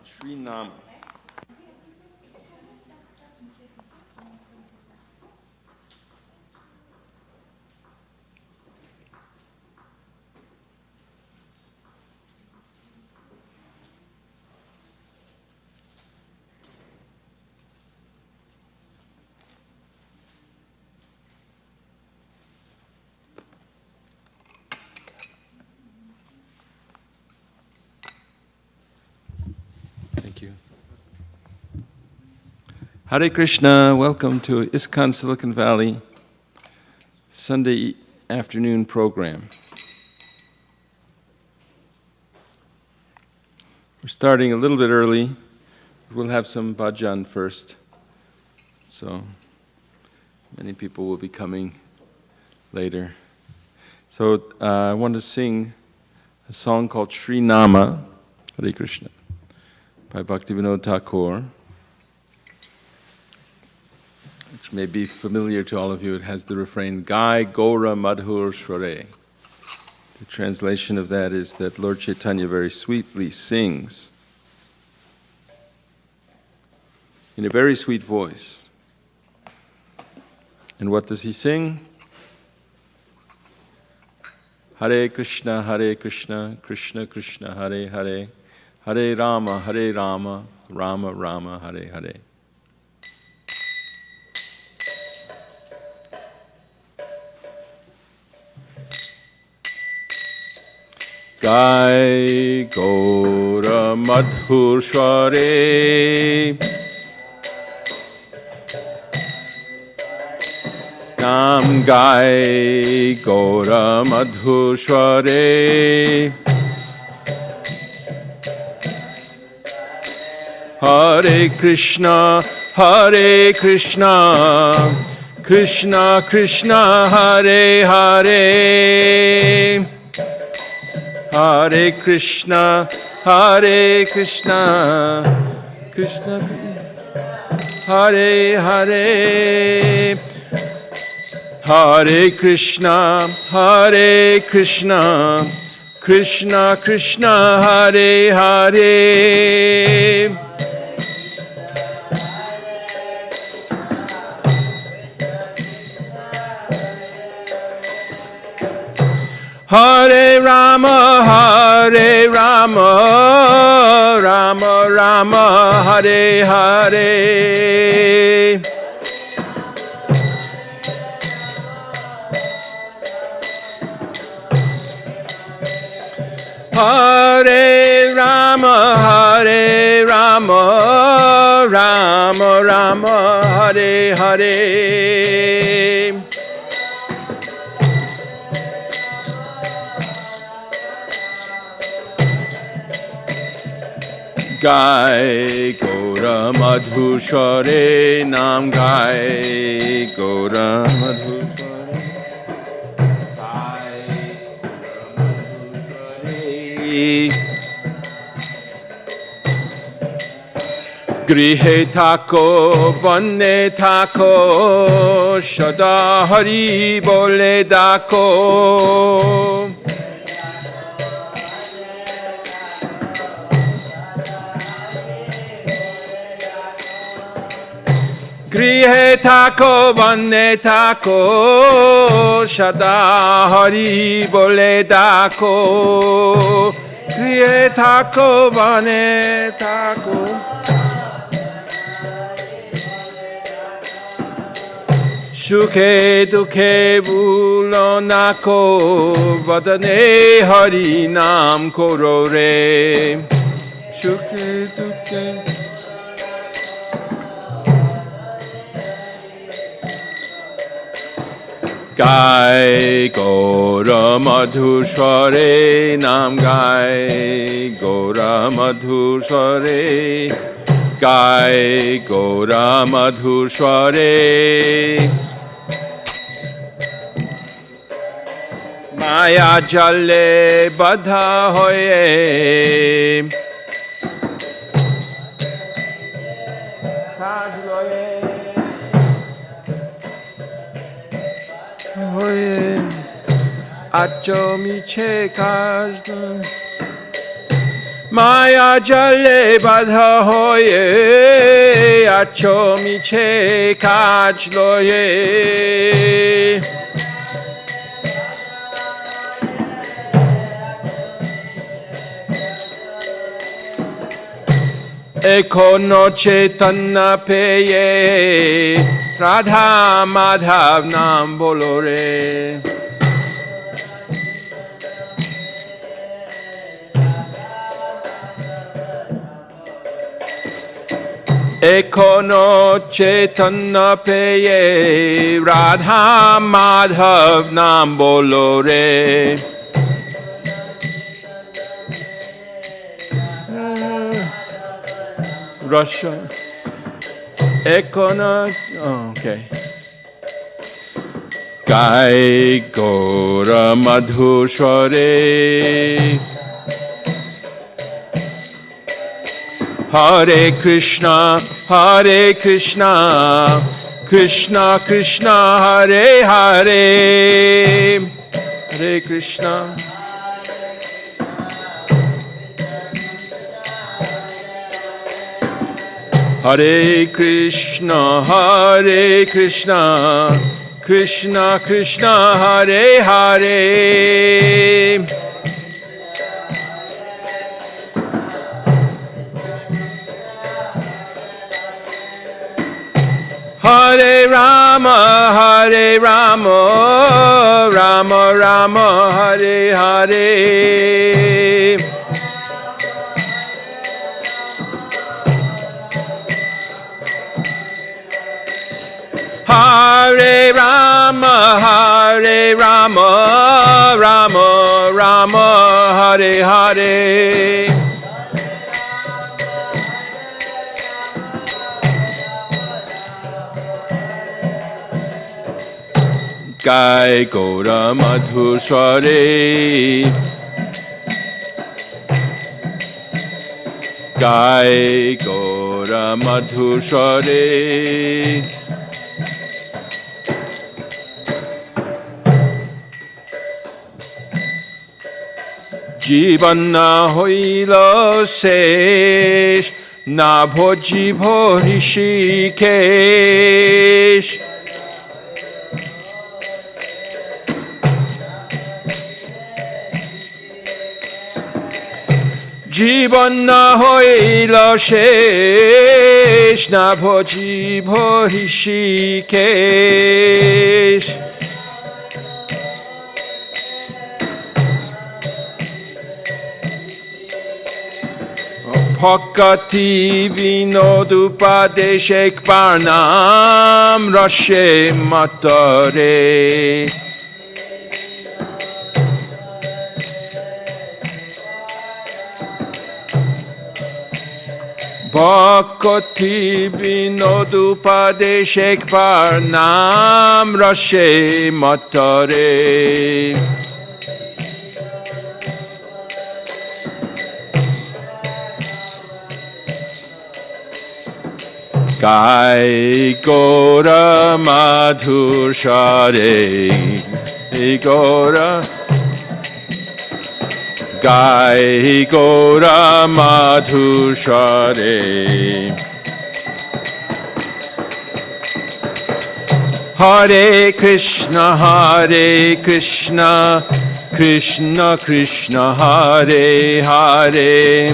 Sri Nama. Thank you. Hare Krishna, welcome to ISKCON Silicon Valley Sunday afternoon program. We're starting a little bit early. We'll have some bhajan first. So many people will be coming later. So I want to sing a song called Sri Nama, Hare Krishna, by Bhaktivinoda Thakur, which may be familiar to all of you. It has the refrain, Gai Gaura Madhur Shore. The translation of that is that Lord Chaitanya very sweetly sings in a very sweet voice. And what does he sing? Hare Krishna, Krishna Krishna, Hare Hare, Hare Rama, Rama Rama, Hare Hare. Gai Gaura Madhur Share, Nam Gai Gaura Madhur Share, Hare Krishna, Krishna Krishna, Hare Hare, Hare Krishna, Krishna Hare Hare, Hare Krishna, Krishna Krishna, Hare Hare. Hare Rama, Rama Rama, Hare Hare. Hare Rama, Rama Rama, Hare Hare. Gai Gaura Madhur Share, Nam Gai Gaura Madhur Share, Grihe Thako, Vanne Thako, Shada Hari Bole Dako. Grihe Thako, Vanne Thako, Shada Hari Bole Dako. Grihe Thako, Vanne Thako, Sukhe Dukhe Bhulo Nako, Vadane Hari Nam Koro Re. Sukhe Dukhe Gai Gaura Madhur Share, Nam Gai Gaura Madhur Share, Gai Gaura Madhur Share. Maya Jale Badha Hoye, Acho miche każdy, মায়া জালে বাধা হয়ে আছো মিছে কাজ লয়ে এখনো চেতন্য পেয়ে রাধা মাধব নাম বলো রে এখনো চেতন্য পেয়ে রাধা মাধব নাম বলো রে Russia. Okay. Gai Gora Madhushware Hare Krishna Krishna Krishna Hare Hare Hare Krishna Hare Krishna Krishna Krishna Hare Hare Hare Rama Rama Rama Hare Hare Hare Rama Rama Rama Hare Hare Gai Gora Madhushware Gai Gora Madhushware জীবন না হইল শেষ না ভজিব ঋষিকেশ জীবন না হইল শেষ না ভজিব ঋষিকেশ ভক্তি বিনোদ উপদেশ একবার নাম রসে মতরে ভক্তি বিনোদ উপদেশ একবার নাম রসে মতরে Gai Gora Madhushware Gora Gai Gora Madhushware Hare Krishna Krishna Krishna Hare Hare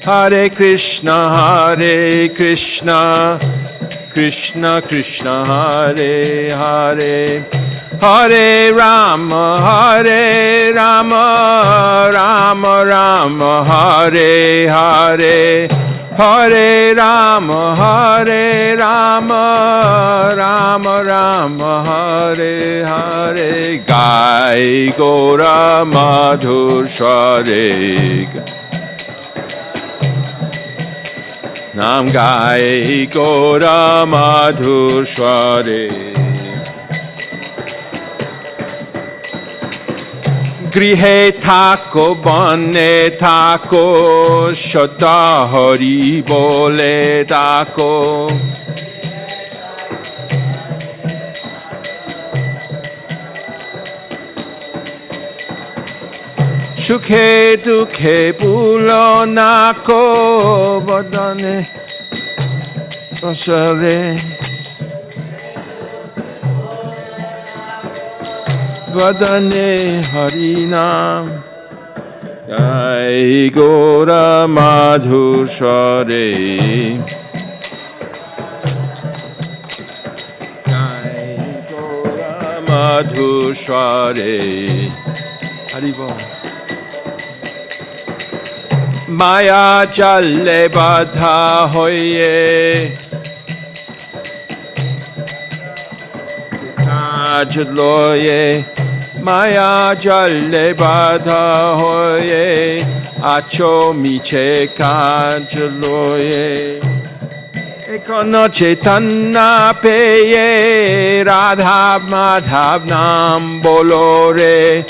Hare Krishna Krishna Krishna Hare Hare Hare Rama Rama Rama Hare Hare Hare Rama Rama Rama Hare Hare Gai Gora Madhushware Nam Gai Gora Madhushware Grihe thako bane thako Shota Hari bole thako Sukhe dukhe bulo nako badane pasare badane harinam Jai Gora Madhushare Jai Gora Madhushare Haribo Maya Jalle Badha Hoye Kajloye Maya Jalle Badha Hoye Acho Miche Kajloye Ekono Chaitanya Peye Radha Madhav Nam Bolore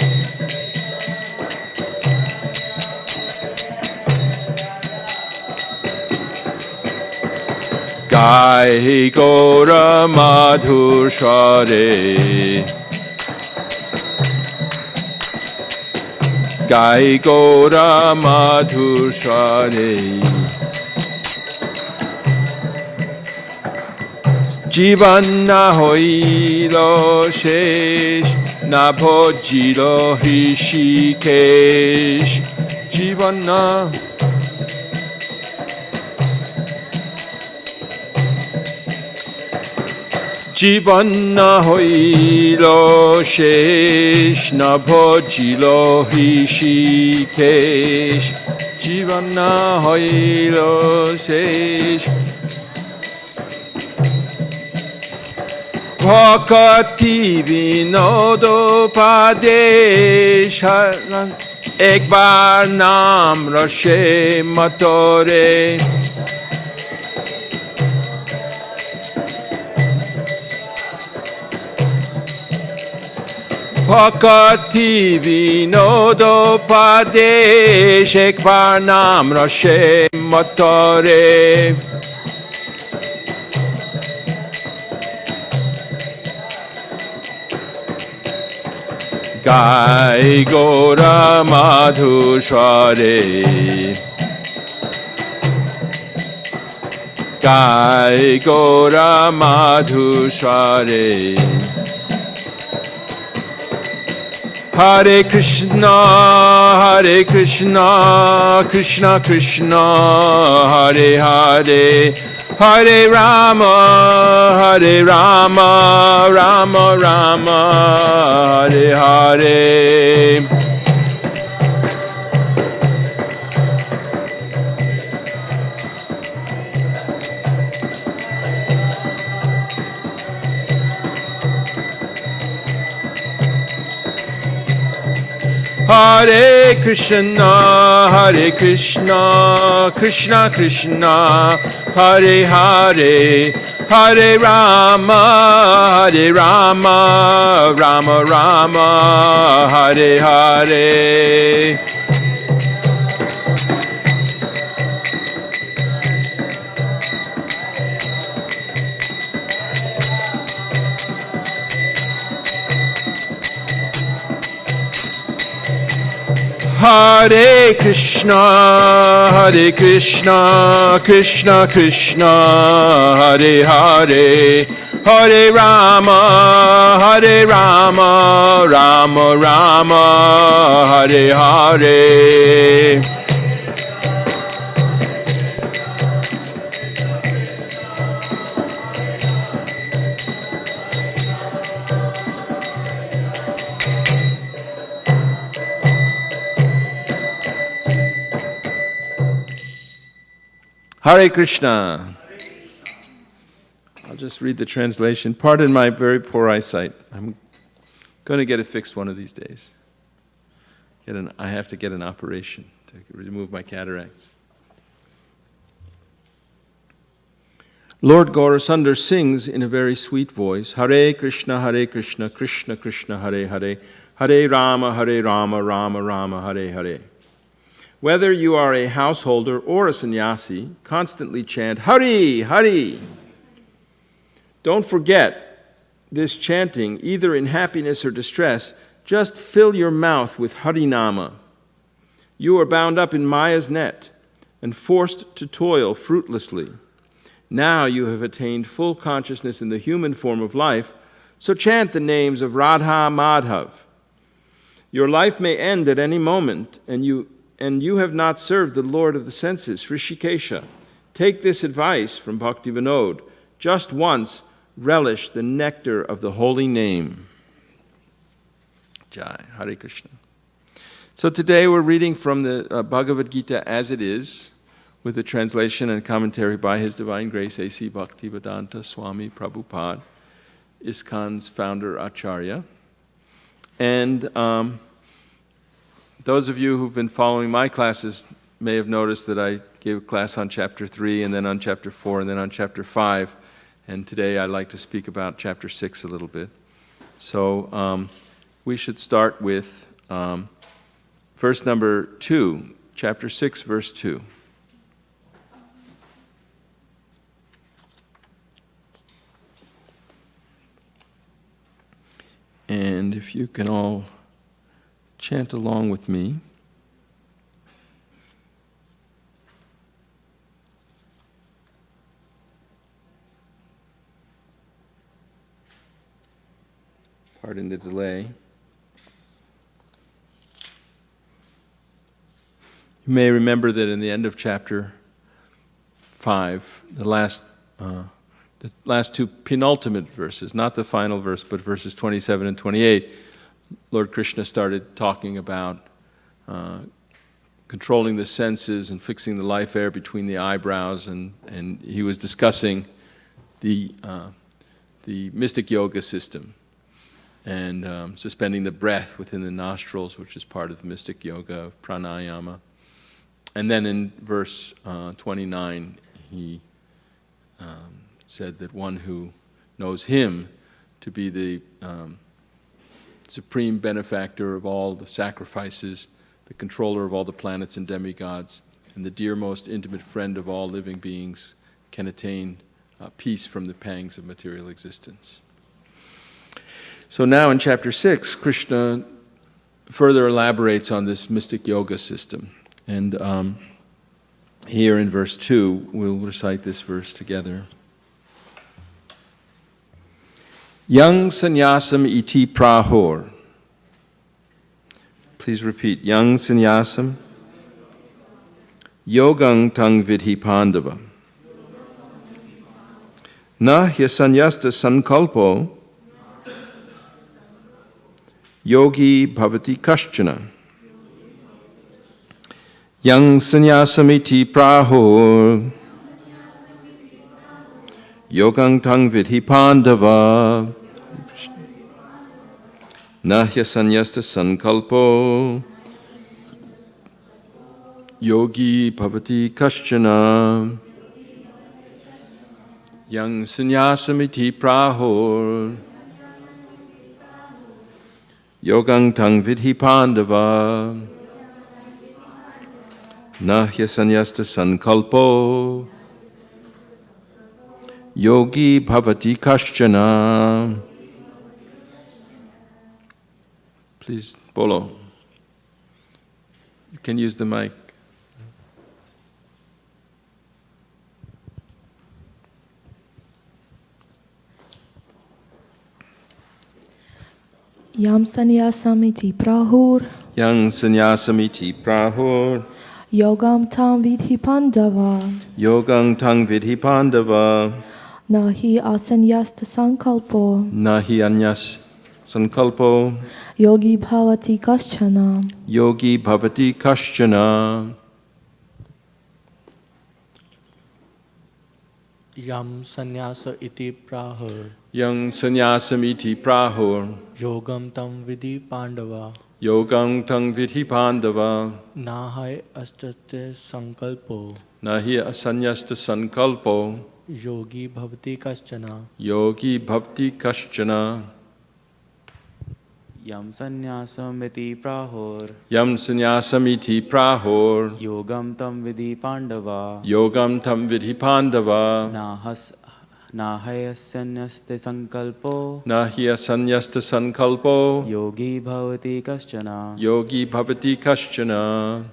Gai Gora Madhushare Gai Gora Madhushare Jivana hoilo shesh Na bhojilo Hrishikesh Jivana Jivana hoilo shesh Na bhojilo Hrishikesh Jivana hoilo shesh Bhakti vinodo padesh Ek bar naam rashe matore Bhakti vinodo padesh Ek bar naam rashe matore Gai Gora Madhushare Gai Gora Madhushare Hare Krishna Krishna Krishna Hare Hare Hare Rama Rama Rama Hare Hare Hare Krishna Krishna Krishna Hare Hare Hare Rama Rama Rama Hare Hare Hare Krishna Krishna Krishna Hare Hare Hare Rama Rama Rama Hare Hare Hare Krishna. I'll just read the translation. Pardon my very poor eyesight. I'm going to get it fixed one of these days. I have to get an operation to remove my cataracts. Lord Gaurasunder sings in a very sweet voice, Hare Krishna, Krishna Krishna, Hare Hare, Hare Rama, Rama Rama, Hare Hare. Whether you are a householder or a sannyasi, constantly chant, Hari, Hari. Don't forget this chanting, either in happiness or distress. Just fill your mouth with Harinama. You are bound up in Maya's net and forced to toil fruitlessly. Now you have attained full consciousness in the human form of life, so chant the names of Radha Madhav. Your life may end at any moment, and you have not served the Lord of the senses, Hrishikesha. Take this advice from Bhakti Vinod. Just once relish the nectar of the holy name. Jai, Hare Krishna. So today we're reading from the Bhagavad Gita as it is, with a translation and commentary by His Divine Grace A.C. Bhaktivedanta Swami Prabhupada, ISKCON's founder Acharya. And those of you who've been following my classes may have noticed that I gave a class on chapter 3 and then on chapter 4 and then on chapter 5. And today I'd like to speak about chapter 6 a little bit. So we should start with verse number 2, chapter 6, verse 2. And if you can all chant along with me. Pardon the delay. You may remember that in the end of chapter 5, the last two penultimate verses, not the final verse, but verses 27 and 28, Lord Krishna started talking about controlling the senses and fixing the life air between the eyebrows, and he was discussing the mystic yoga system and suspending the breath within the nostrils, which is part of the mystic yoga of pranayama. And then in verse 29, he said that one who knows him to be the supreme benefactor of all the sacrifices, the controller of all the planets and demigods, and the dear most intimate friend of all living beings, can attain peace from the pangs of material existence. So now in chapter 6, Krishna further elaborates on this mystic yoga system. And here in verse 2, we'll recite this verse together. Yang sannyasam iti prahor. Please repeat. Yang sannyasam yogang tang vidhi pandava. Na hyasanyasta sankalpo yogi bhavati kaschana. Yang sannyasam iti prahor yogang tang vidhi pandava. Nahya sanyasta sankalpo yogi bhavati kaschana. Yang sannyasam iti prahor yogang tang vidhi pandava. Nahya sanyasta sankalpo yogi bhavati kaschana. Please, Bolo. You can use the mic. Yam sannyasam iti prahur. Yang sannyasam iti prahur. Yogam tam vidhi pandava. Yogang tang vidhi pandava. Nahi asanyasta sankalpo. Nahi anyas sankalpo. Yogi bhavati kaschana. Yogi bhavati kaschana. Yam sannyasa iti prahur. Yang sannyasam iti prahur. Yogam tam vidhi pandava. Yogang tang vidhi pandava. Nahai astate sankalpo. Nahi asanyasta sankalpo. Yogi bhavati kaschana. Yogi bhavati kaschana. Yam sannyasam iti prahor. Yam sannyasam iti prahor. Yogam tam vidhi pandava. Yogam tam vidhi pandava. Nahayasanyaste sankalpo. Nahi asanyasta sankalpo. Yogi bhavati kaschana. Yogi bhavati kaschana.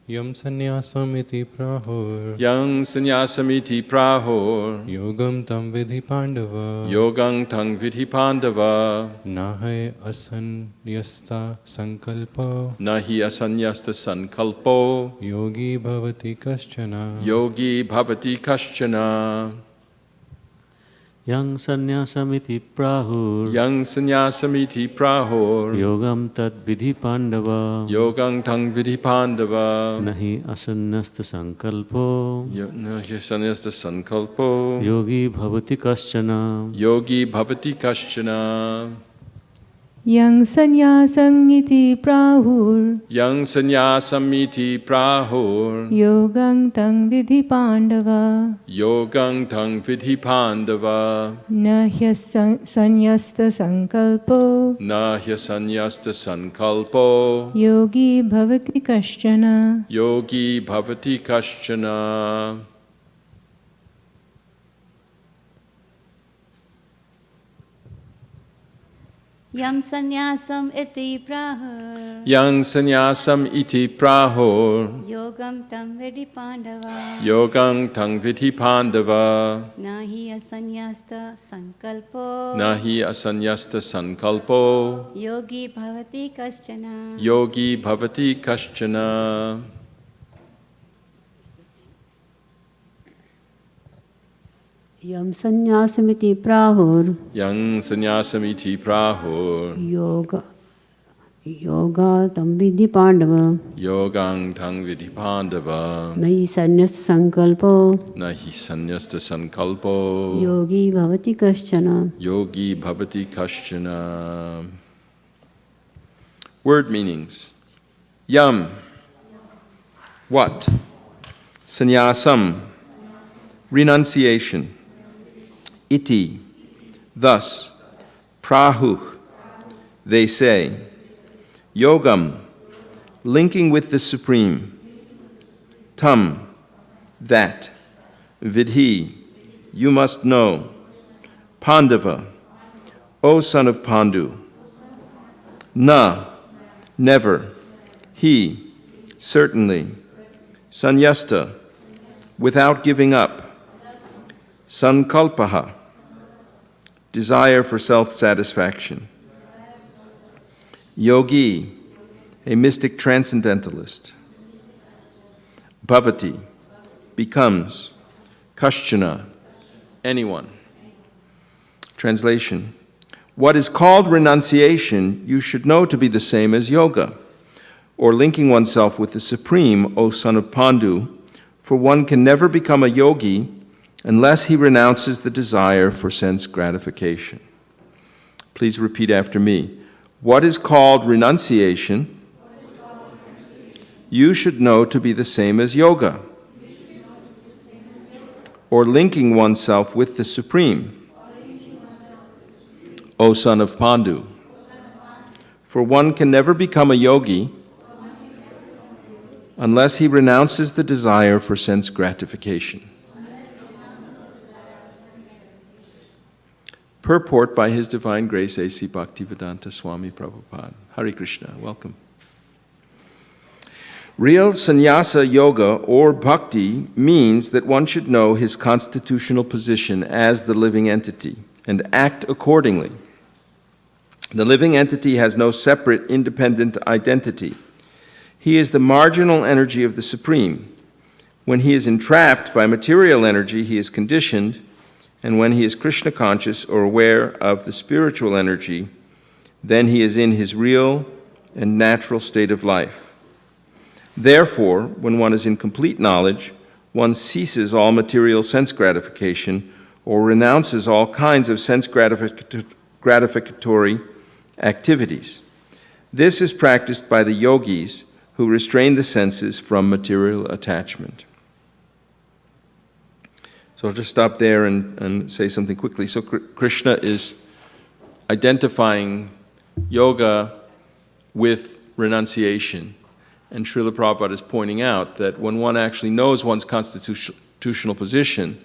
Yam sannyasam iti prahur. Yang sanyasamiti prahur. Yogam tam vidhi Pandava. Yogang tang vidhi Pandava. Nahe asanyasta sankalpa. Nahi asanyasta sankalpo. Yogi bhavati kaschana. Yogi bhavati kaschana. Yang sanyasamiti prahur. Yang sanyasamiti prahur. Yogam tad vidhi Pandava. Yogang tang vidhi Pandava. Nahi asanyasta sankalpo. Nahi asanyasta sankalpo. Yogi bhavati kaschana. Yogi bhavati kaschana. Yang sannyasam iti prahur. Yang sanyasamiti prahur. Yogang tang vidhi Pandava. Yogang tang vidhi Pandava. Nahya sanyasta sankalpo. Nahya sanyasta sankalpo. Yogi bhavati kaschana. Yogi bhavati kaschana. Yam sannyasam iti prahur. Yang sanyasam iti prahur. Yogam tam vidhi Pandava. Yogang tang vidhi Pandava. Nahi asanyasta sankalpo. Nahi asanyasta sankalpo. Yogi bhavati kaschana. Yogi bhavati kaschana. Yam sanyasamiti prahur. Yang sanyasamiti prahur. Yoga tam vidhi Pandava. Yogang tang vidhi Pandava. Nahi sanyas sankalpo. Nahi sanyasta sankalpo. Yogi bhavati kaschana. Yogi bhavati kaschana. Word meanings. Yam. What? Sannyasam. Renunciation. Iti. Thus. Prahuh. They say. Yogam. Linking with the Supreme. Tam. That. Vidhi. You must know. Pandava. O son of Pandu. Na. Never. He. Certainly. Sanyasta. Without giving up. Sankalpaha. Desire for self-satisfaction. Yogi. A mystic transcendentalist. Bhavati. Becomes. Kaschana. Anyone. Translation. What is called renunciation, you should know to be the same as yoga, or linking oneself with the Supreme, O son of Pandu, for one can never become a yogi unless he renounces the desire for sense gratification. Please repeat after me. What is called renunciation, you should know to be the same as yoga, or linking oneself with the Supreme, O son of Pandu. For one can never become a yogi unless he renounces the desire for sense gratification. Purport by His Divine Grace A.C. Bhaktivedanta Swami Prabhupada. Hare Krishna, welcome. Real sannyasa yoga or bhakti means that one should know his constitutional position as the living entity and act accordingly. The living entity has no separate, independent identity. He is the marginal energy of the Supreme. When he is entrapped by material energy, he is conditioned, and when he is Krishna conscious or aware of the spiritual energy, then he is in his real and natural state of life. Therefore, when one is in complete knowledge, one ceases all material sense gratification or renounces all kinds of sense gratificatory activities. This is practiced by the yogis who restrain the senses from material attachment. So I'll just stop there and say something quickly. So Krishna is identifying yoga with renunciation. And Srila Prabhupada is pointing out that when one actually knows one's constitutional position,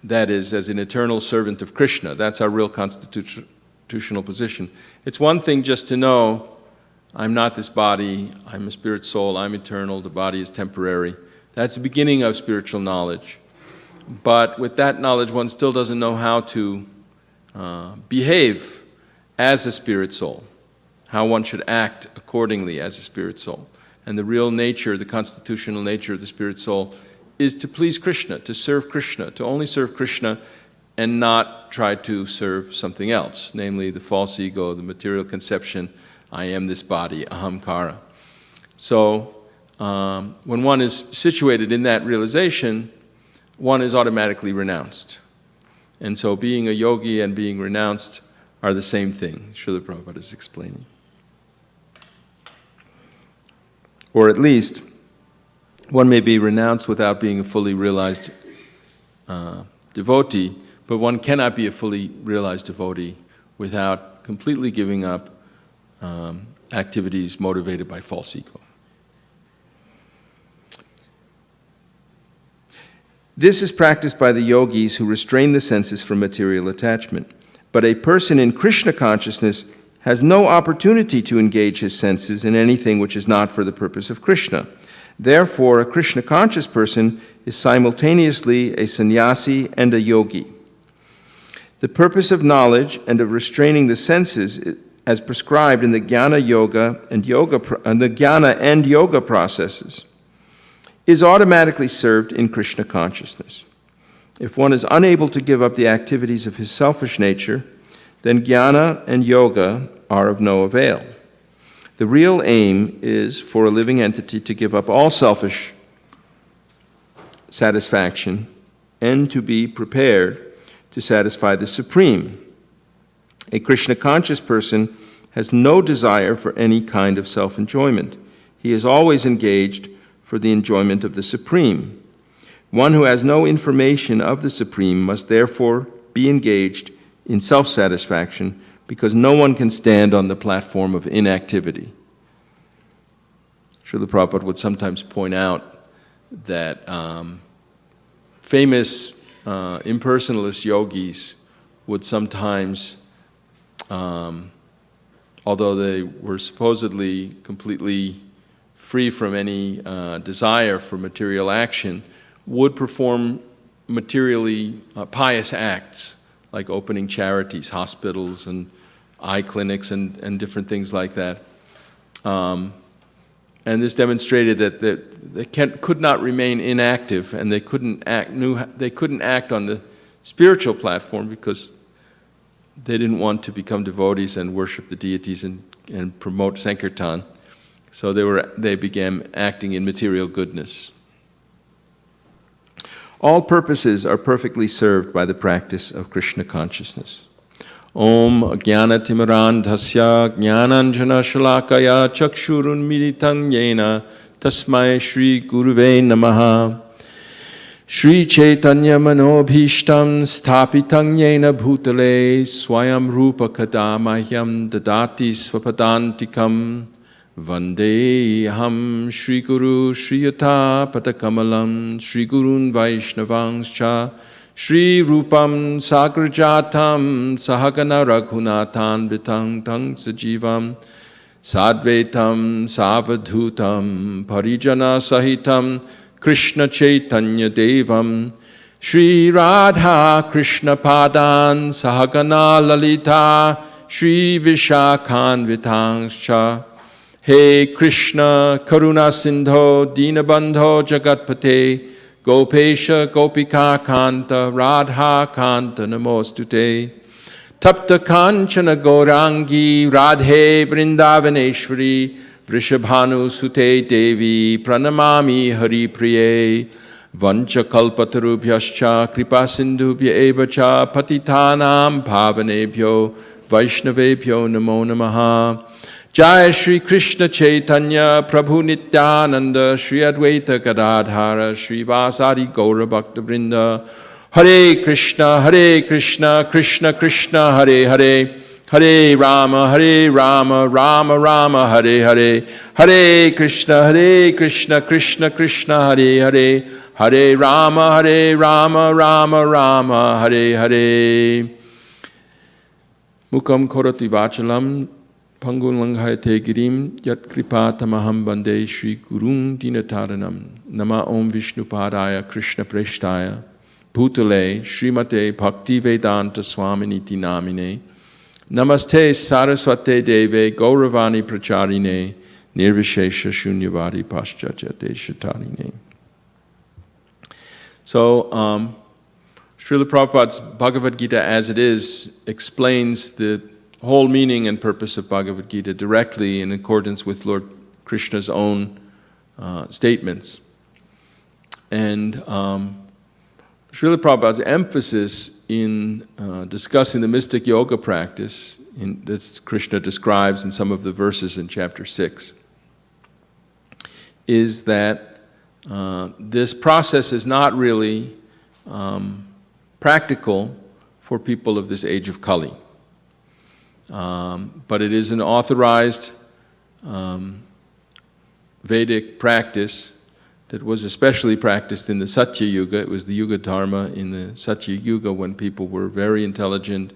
that is, as an eternal servant of Krishna, that's our real constitutional position. It's one thing just to know I'm not this body, I'm a spirit soul, I'm eternal, the body is temporary. That's the beginning of spiritual knowledge. But with that knowledge, one still doesn't know how to behave as a spirit soul, how one should act accordingly as a spirit soul. And the real nature, the constitutional nature of the spirit soul is to please Krishna, to serve Krishna, to only serve Krishna and not try to serve something else, namely the false ego, the material conception, I am this body, ahamkara. So when one is situated in that realization, one is automatically renounced. And so being a yogi and being renounced are the same thing, Srila Prabhupada is explaining. Or at least, one may be renounced without being a fully realized devotee, but one cannot be a fully realized devotee without completely giving up activities motivated by false ego. This is practiced by the yogis who restrain the senses from material attachment. But a person in Krishna consciousness has no opportunity to engage his senses in anything which is not for the purpose of Krishna. Therefore, a Krishna conscious person is simultaneously a sannyasi and a yogi. The purpose of knowledge and of restraining the senses, as prescribed in the jnana and yoga processes, is automatically served in Krishna consciousness. If one is unable to give up the activities of his selfish nature, then jnana and yoga are of no avail. The real aim is for a living entity to give up all selfish satisfaction and to be prepared to satisfy the Supreme. A Krishna conscious person has no desire for any kind of self-enjoyment. He is always engaged for the enjoyment of the Supreme. One who has no information of the Supreme must therefore be engaged in self-satisfaction, because no one can stand on the platform of inactivity. Srila Prabhupada would sometimes point out that famous impersonalist yogis would sometimes, although they were supposedly completely free from any desire for material action, would perform materially pious acts, like opening charities, hospitals, and eye clinics, and different things like that. And this demonstrated that they could not remain inactive, and they couldn't act on the spiritual platform because they didn't want to become devotees and worship the deities and promote Sankirtan. So they began acting in material goodness. All purposes are perfectly served by the practice of Krishna consciousness. Om jnanatimurandhasya jnananjana shalakaya chakshurun militang yena tasmai Shri Guruve namaha. Shri Chaitanya manobhishtam sthapitam yena bhutale swayam rupa kadamahyam dadati svapadantikam. Vandeham Shri Guru Shri Yata Padakamalam Shri Gurun Vaishnavangscha Shri Rupam Sagrajatam Sahagana Raghunathan Vitang Tang Sajivam Sadvetam Savadhutam Parijana Sahitam Krishna Chaitanya Devam Shri Radha Krishna Padan Sahagana Lalita Shri Vishakhan Vitangscha. He Krishna, Karuna Sindho, Dinabandho, Jagatpate, Gopesha, Gopika Kanta, Radha Kanta, Namostute. Tapta Kanchana Gaurangi, Radhe Vrindavaneshwari, Vrishabhanu Sute Devi, Pranamami Hari Priye, Vancha Kalpatarubhyascha, Kripa Sindhubhya Evacha, Patitanam Bhavanebhyo, Vaishnavebhyo Namo Namaha. Jai Shri Krishna Chaitanya Prabhu Nityananda Shri Advaita Gadadhara Shri Vasari Gaura Bhakta Vrinda. Hare Krishna Krishna Krishna Hare Hare, Hare Rama Rama Rama Hare Hare, Hare Krishna Krishna Krishna Hare Hare, Hare Rama Rama Rama Hare Hare. Mukam Korati Vachalam Pangun Langhayate Girim Yat Kripa Tamaham Bande Shri Gurung Dinataranam Nama Om Vishnu Padaya Krishna Preshtaya Bhutale Srimate Bhakti Vedanta Swaminiti Namine Namaste Saraswate Deve Gauravani Pracharine Nirvishesha Shunyavadi Paschachate Shatarine. So, Srila Prabhupada's Bhagavad Gita as it is explains the whole meaning and purpose of Bhagavad Gita directly in accordance with Lord Krishna's own statements. And Srila Prabhupada's emphasis in discussing the mystic yoga practice that Krishna describes in some of the verses in chapter 6 is that this process is not really practical for people of this age of Kali. But it is an authorized Vedic practice that was especially practiced in the Satya Yuga. It was the Yuga Dharma in the Satya Yuga when people were very intelligent,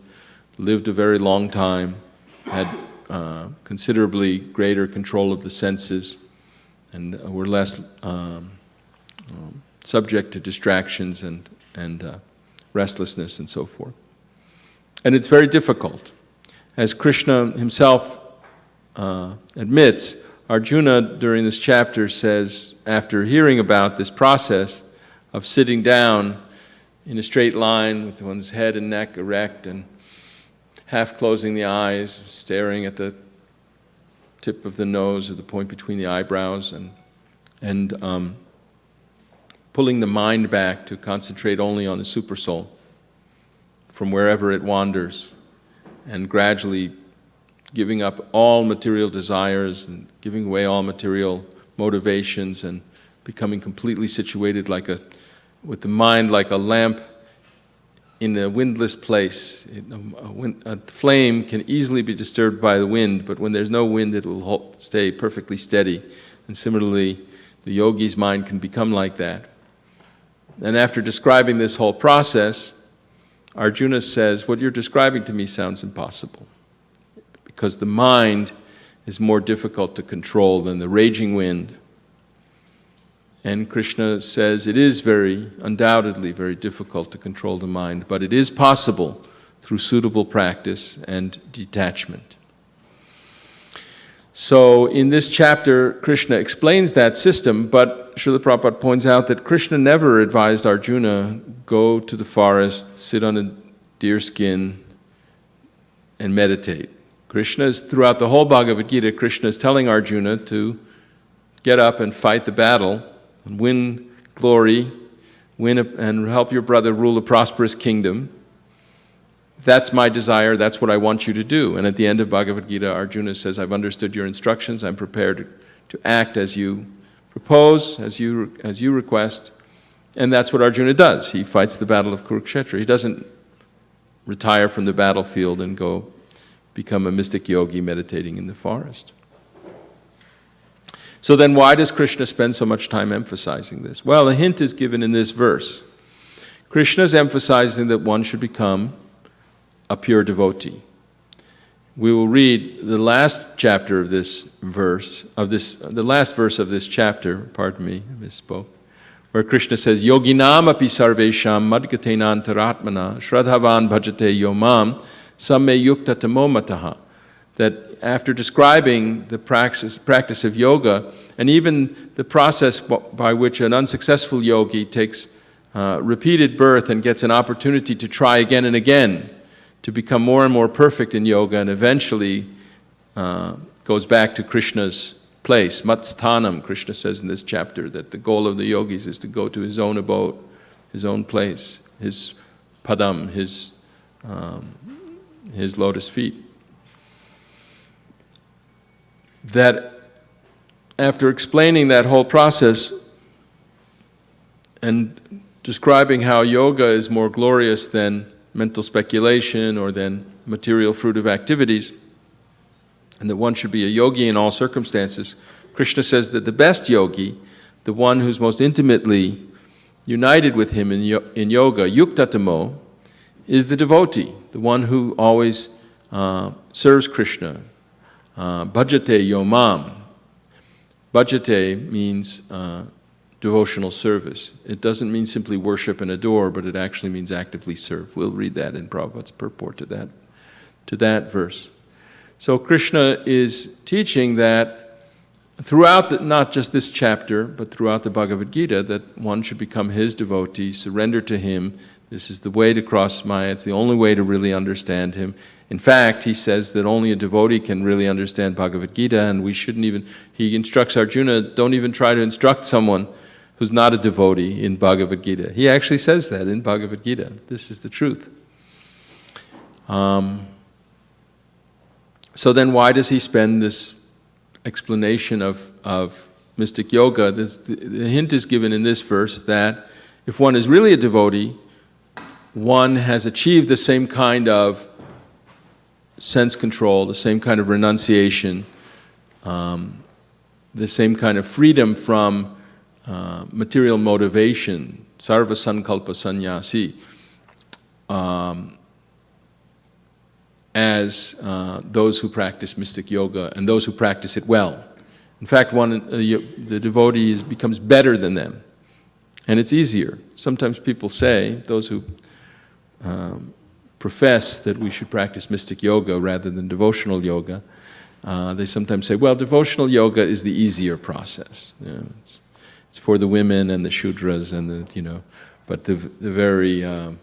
lived a very long time, had considerably greater control of the senses, and were less subject to distractions and restlessness and so forth. And it's very difficult. As Krishna himself admits, Arjuna during this chapter says, after hearing about this process of sitting down in a straight line with one's head and neck erect and half closing the eyes, staring at the tip of the nose or the point between the eyebrows, and pulling the mind back to concentrate only on the supersoul from wherever it wanders, and gradually giving up all material desires and giving away all material motivations and becoming completely situated with the mind like a lamp in a windless place. A flame can easily be disturbed by the wind, but when there's no wind it will stay perfectly steady. And similarly, the yogi's mind can become like that. And after describing this whole process, Arjuna says, what you're describing to me sounds impossible, because the mind is more difficult to control than the raging wind. And Krishna says it is undoubtedly very difficult to control the mind, but it is possible through suitable practice and detachment. So in this chapter, Krishna explains that system, but Srila Prabhupada points out that Krishna never advised Arjuna, go to the forest, sit on a deer skin, and meditate. Throughout the whole Bhagavad Gita, Krishna is telling Arjuna to get up and fight the battle, and win glory, and help your brother rule a prosperous kingdom. That's my desire, that's what I want you to do. And at the end of Bhagavad Gita, Arjuna says, I've understood your instructions, I'm prepared to act as you propose, as you request. And that's what Arjuna does. He fights the battle of Kurukshetra. He doesn't retire from the battlefield and go become a mystic yogi meditating in the forest. So then why does Krishna spend so much time emphasizing this? Well, a hint is given in this verse. Krishna is emphasizing that one should become a pure devotee. We will read the last chapter of this verse, the last verse of this chapter, pardon me, I misspoke, where Krishna says, Yoginam api sarvesham madgatenantaratmana shradhavan bhajate yomam samme yukta tamomataha. That after describing the practice of yoga, and even the process by which an unsuccessful yogi takes repeated birth and gets an opportunity to try again and again, to become more and more perfect in yoga, and eventually goes back to Krishna's place. Matsthanam, Krishna says in this chapter, that the goal of the yogis is to go to his own abode, his own place, his padam, his lotus feet. That after explaining that whole process and describing how yoga is more glorious than mental speculation or than material fruitive activities, and that one should be a yogi in all circumstances, Krishna says that the best yogi, the one who's most intimately united with him in yoga, yuktatamo, is the devotee, the one who always serves Krishna, bhajate yomam. Bhajate means devotional service. It doesn't mean simply worship and adore, but it actually means actively serve. We'll read that in Prabhupada's purport to that verse. So Krishna is teaching that throughout, not just this chapter, but throughout the Bhagavad Gita, that one should become his devotee, surrender to him. This is the way to cross Maya. It's the only way to really understand him. In fact, he says that only a devotee can really understand Bhagavad Gita, and we shouldn't even, he instructs Arjuna, don't even try to instruct someone who's not a devotee in Bhagavad Gita. He actually says that in Bhagavad Gita. This is the truth. So then why does he spend this explanation of mystic yoga? The hint is given in this verse that if one is really a devotee, one has achieved the same kind of sense control, the same kind of renunciation, the same kind of freedom from material motivation, sarva sankalpa sannyasi, as those who practice mystic yoga and those who practice it well. In fact, the devotee becomes better than them, and it's easier. Sometimes people say, those who profess that we should practice mystic yoga rather than devotional yoga, they sometimes say, well, devotional yoga is the easier process. You know, it's for the women and the Shudras and the, but the very, of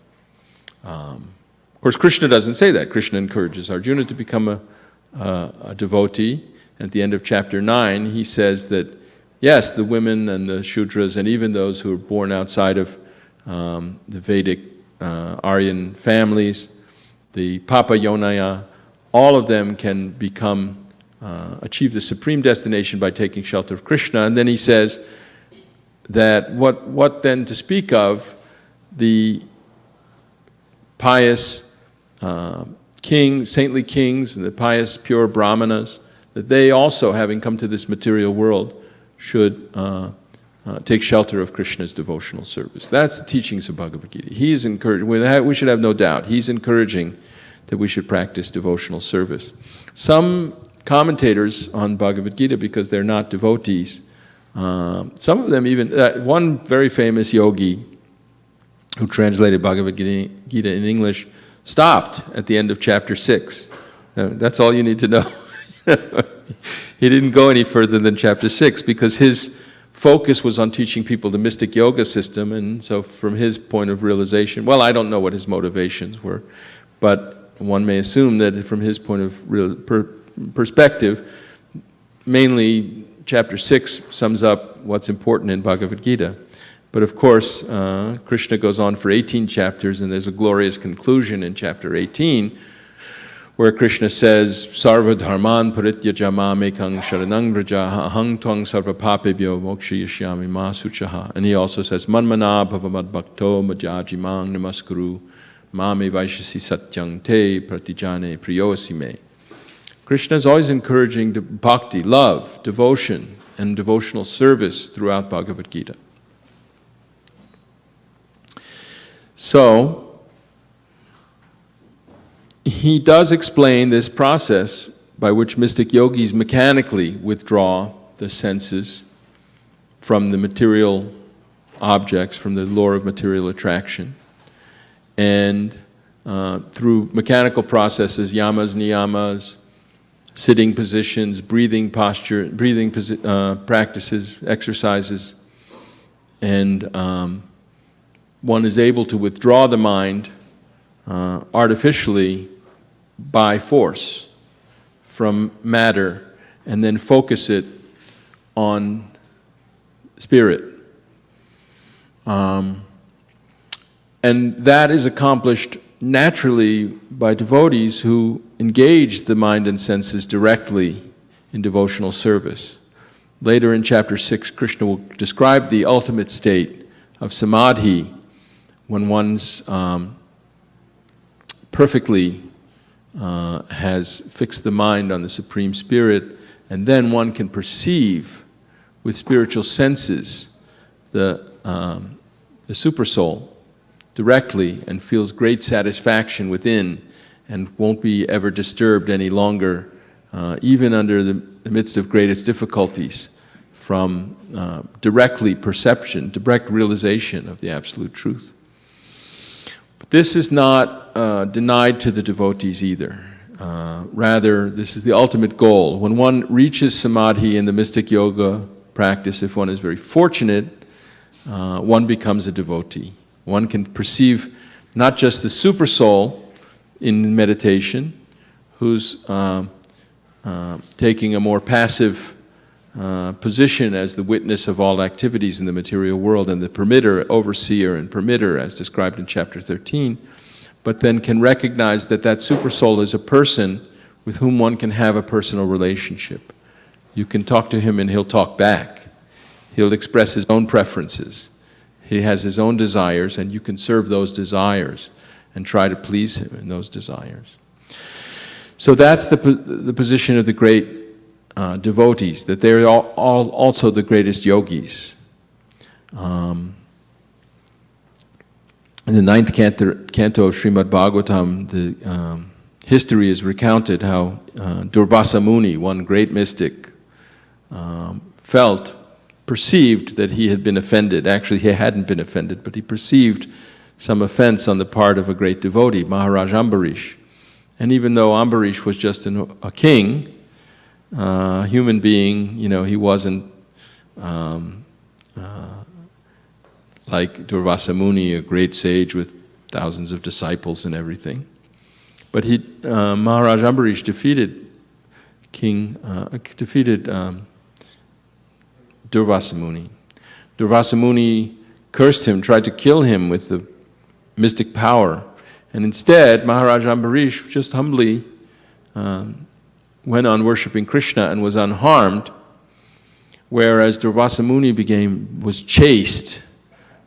course, Krishna doesn't say that. Krishna encourages Arjuna to become a devotee. And at the end of chapter 9, he says that, yes, the women and the Shudras and even those who are born outside of the Vedic Aryan families, the Papa Yonaya, all of them can achieve the supreme destination by taking shelter of Krishna. And then he says that what then to speak of the pious saintly kings and the pious pure brahmanas, that they also, having come to this material world, should take shelter of Krishna's devotional service. That's the teachings of Bhagavad Gita. He is encouraging, we should have no doubt, he's encouraging that we should practice devotional service. Some commentators on Bhagavad Gita, because they're not devotees, some of them even, one very famous yogi who translated Bhagavad Gita in English, stopped at the end of chapter 6. That's all you need to know. He didn't go any further than chapter 6 because his focus was on teaching people the mystic yoga system, and so from his point of realization, well, I don't know what his motivations were, but one may assume that from his point of perspective, mainly chapter 6 sums up what's important in Bhagavad Gita. But of course, Krishna goes on for 18 chapters, and there's a glorious conclusion in chapter 18, where Krishna says, Sarva dharman parityaja mamekang sharanang vraja ahang twang sarva papebhyo mokshayashyami ma suchaha. And he also says, Manmana bhavamad bhakto majajimang namaskuru mame vaishasi satyang te pratijane priyosime. Krishna is always encouraging bhakti, love, devotion, and devotional service throughout Bhagavad Gita. So, he does explain this process by which mystic yogis mechanically withdraw the senses from the material objects, from the lure of material attraction. And through mechanical processes, yamas, niyamas, sitting positions, breathing posture, practices, exercises, and one is able to withdraw the mind artificially by force from matter and then focus it on spirit. And that is accomplished naturally by devotees who engage the mind and senses directly in devotional service. Later in chapter 6, Krishna will describe the ultimate state of samadhi, when one's perfectly has fixed the mind on the Supreme Spirit, and then one can perceive with spiritual senses the Supersoul directly and feels great satisfaction within and won't be ever disturbed any longer even under the midst of greatest difficulties, from direct realization of the absolute truth. But this is not denied to the devotees either. Rather, this is the ultimate goal. When one reaches samadhi in the mystic yoga practice, if one is very fortunate, one becomes a devotee. One can perceive not just the super soul in meditation, who's taking a more passive position as the witness of all activities in the material world, and the permitter, overseer and permitter, as described in chapter 13, but then can recognize that that super soul is a person with whom one can have a personal relationship. You can talk to him and he'll talk back. He'll express his own preferences. He has his own desires, and you can serve those desires and try to please him in those desires. So that's the position of the great devotees, that they're all also the greatest yogis. In the 9th canto of Srimad Bhagavatam, the history is recounted how Durvasa Muni, one great mystic, perceived that he had been offended. Actually, he hadn't been offended, but he perceived some offense on the part of a great devotee, Maharaj Ambarish. And even though Ambarish was just a king, a human being, he wasn't like Durvasa Muni, a great sage with thousands of disciples and everything. But Maharaj Ambarish defeated Durvasa Muni. Durvasa Muni cursed him, tried to kill him with the mystic power. And instead, Maharaj Ambarish just humbly went on worshipping Krishna and was unharmed, whereas Durvasa Muni was chased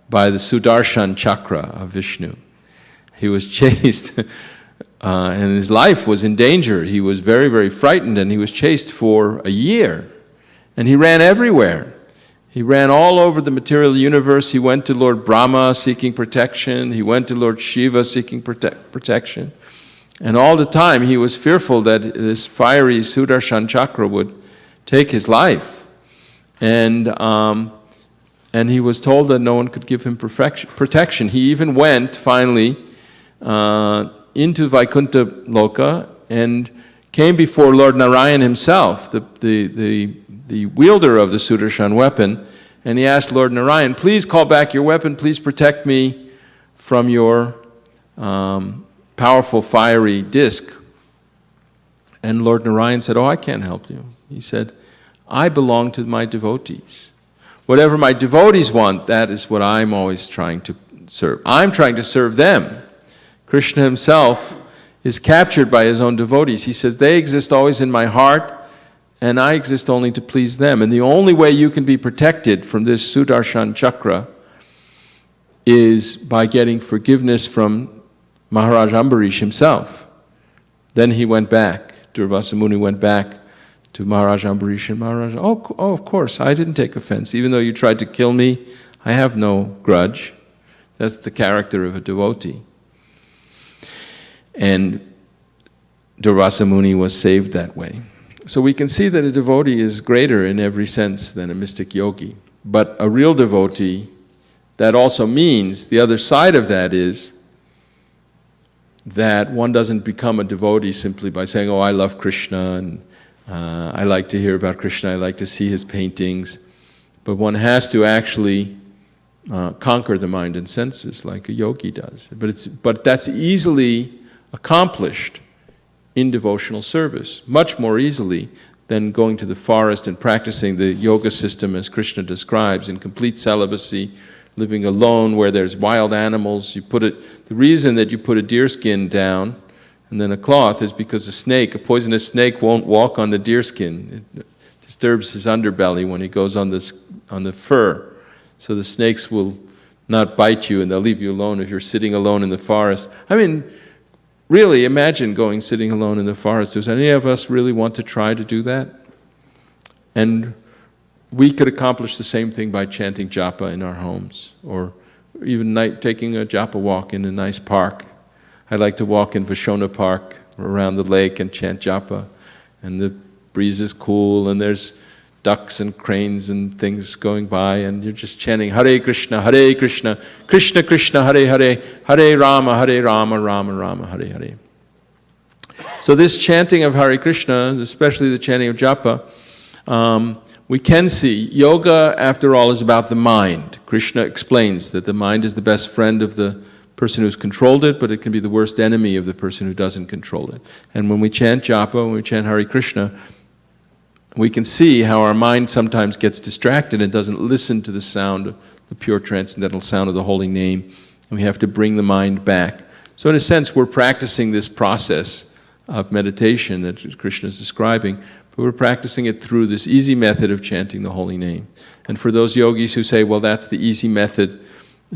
by the Sudarshan chakra of Vishnu. He was chased, and his life was in danger. He was very, very frightened, and he was chased for a year. And he ran everywhere. He ran all over the material universe. He went to Lord Brahma seeking protection. He went to Lord Shiva seeking protection. And all the time he was fearful that this fiery Sudarshan chakra would take his life. And he was told that no one could give him protection. He even went, finally, into Vaikuntha Loka and came before Lord Narayan himself, the wielder of the Sudarshan weapon, and he asked Lord Narayan, please call back your weapon, please protect me from your powerful fiery disc. And Lord Narayan said, I can't help you. He said, I belong to my devotees. Whatever my devotees want, that is what I'm always trying to serve. I'm trying to serve them. Krishna himself is captured by his own devotees. He says, they exist always in my heart, and I exist only to please them. And the only way you can be protected from this Sudarshan chakra is by getting forgiveness from Maharaj Ambarish himself. Then he went back, Durvasa Muni went back to Maharaj Ambarish, and Maharaj, of course, I didn't take offense. Even though you tried to kill me, I have no grudge. That's the character of a devotee. And Durvasa Muni was saved that way. So we can see that a devotee is greater in every sense than a mystic yogi. But a real devotee, that also means, the other side of that is that one doesn't become a devotee simply by saying, I love Krishna, and I like to hear about Krishna, I like to see his paintings. But one has to actually conquer the mind and senses like a yogi does. But that's easily accomplished in devotional service, much more easily than going to the forest and practicing the yoga system as Krishna describes, in complete celibacy, living alone where there's wild animals. The reason that you put a deer skin down and then a cloth is because a poisonous snake won't walk on the deer skin. It disturbs his underbelly when he goes on the fur. So the snakes will not bite you and they'll leave you alone if you're sitting alone in the forest. Really, imagine sitting alone in the forest. Does any of us really want to try to do that? And we could accomplish the same thing by chanting japa in our homes, or even taking a japa walk in a nice park. I like to walk in Vashona Park around the lake and chant japa and the breeze is cool, and there's ducks and cranes and things going by, and you're just chanting Hare Krishna, Krishna Krishna, Hare Hare, Hare Rama, Rama Rama, Hare Hare. So this chanting of Hare Krishna, especially the chanting of japa, we can see yoga, after all, is about the mind. Krishna explains that the mind is the best friend of the person who's controlled it, but it can be the worst enemy of the person who doesn't control it. And when we chant japa, when we chant Hare Krishna, we can see how our mind sometimes gets distracted and doesn't listen to the sound, the pure transcendental sound of the holy name, and we have to bring the mind back. So in a sense, we're practicing this process of meditation that Krishna is describing, but we're practicing it through this easy method of chanting the holy name. And for those yogis who say, well, that's the easy method,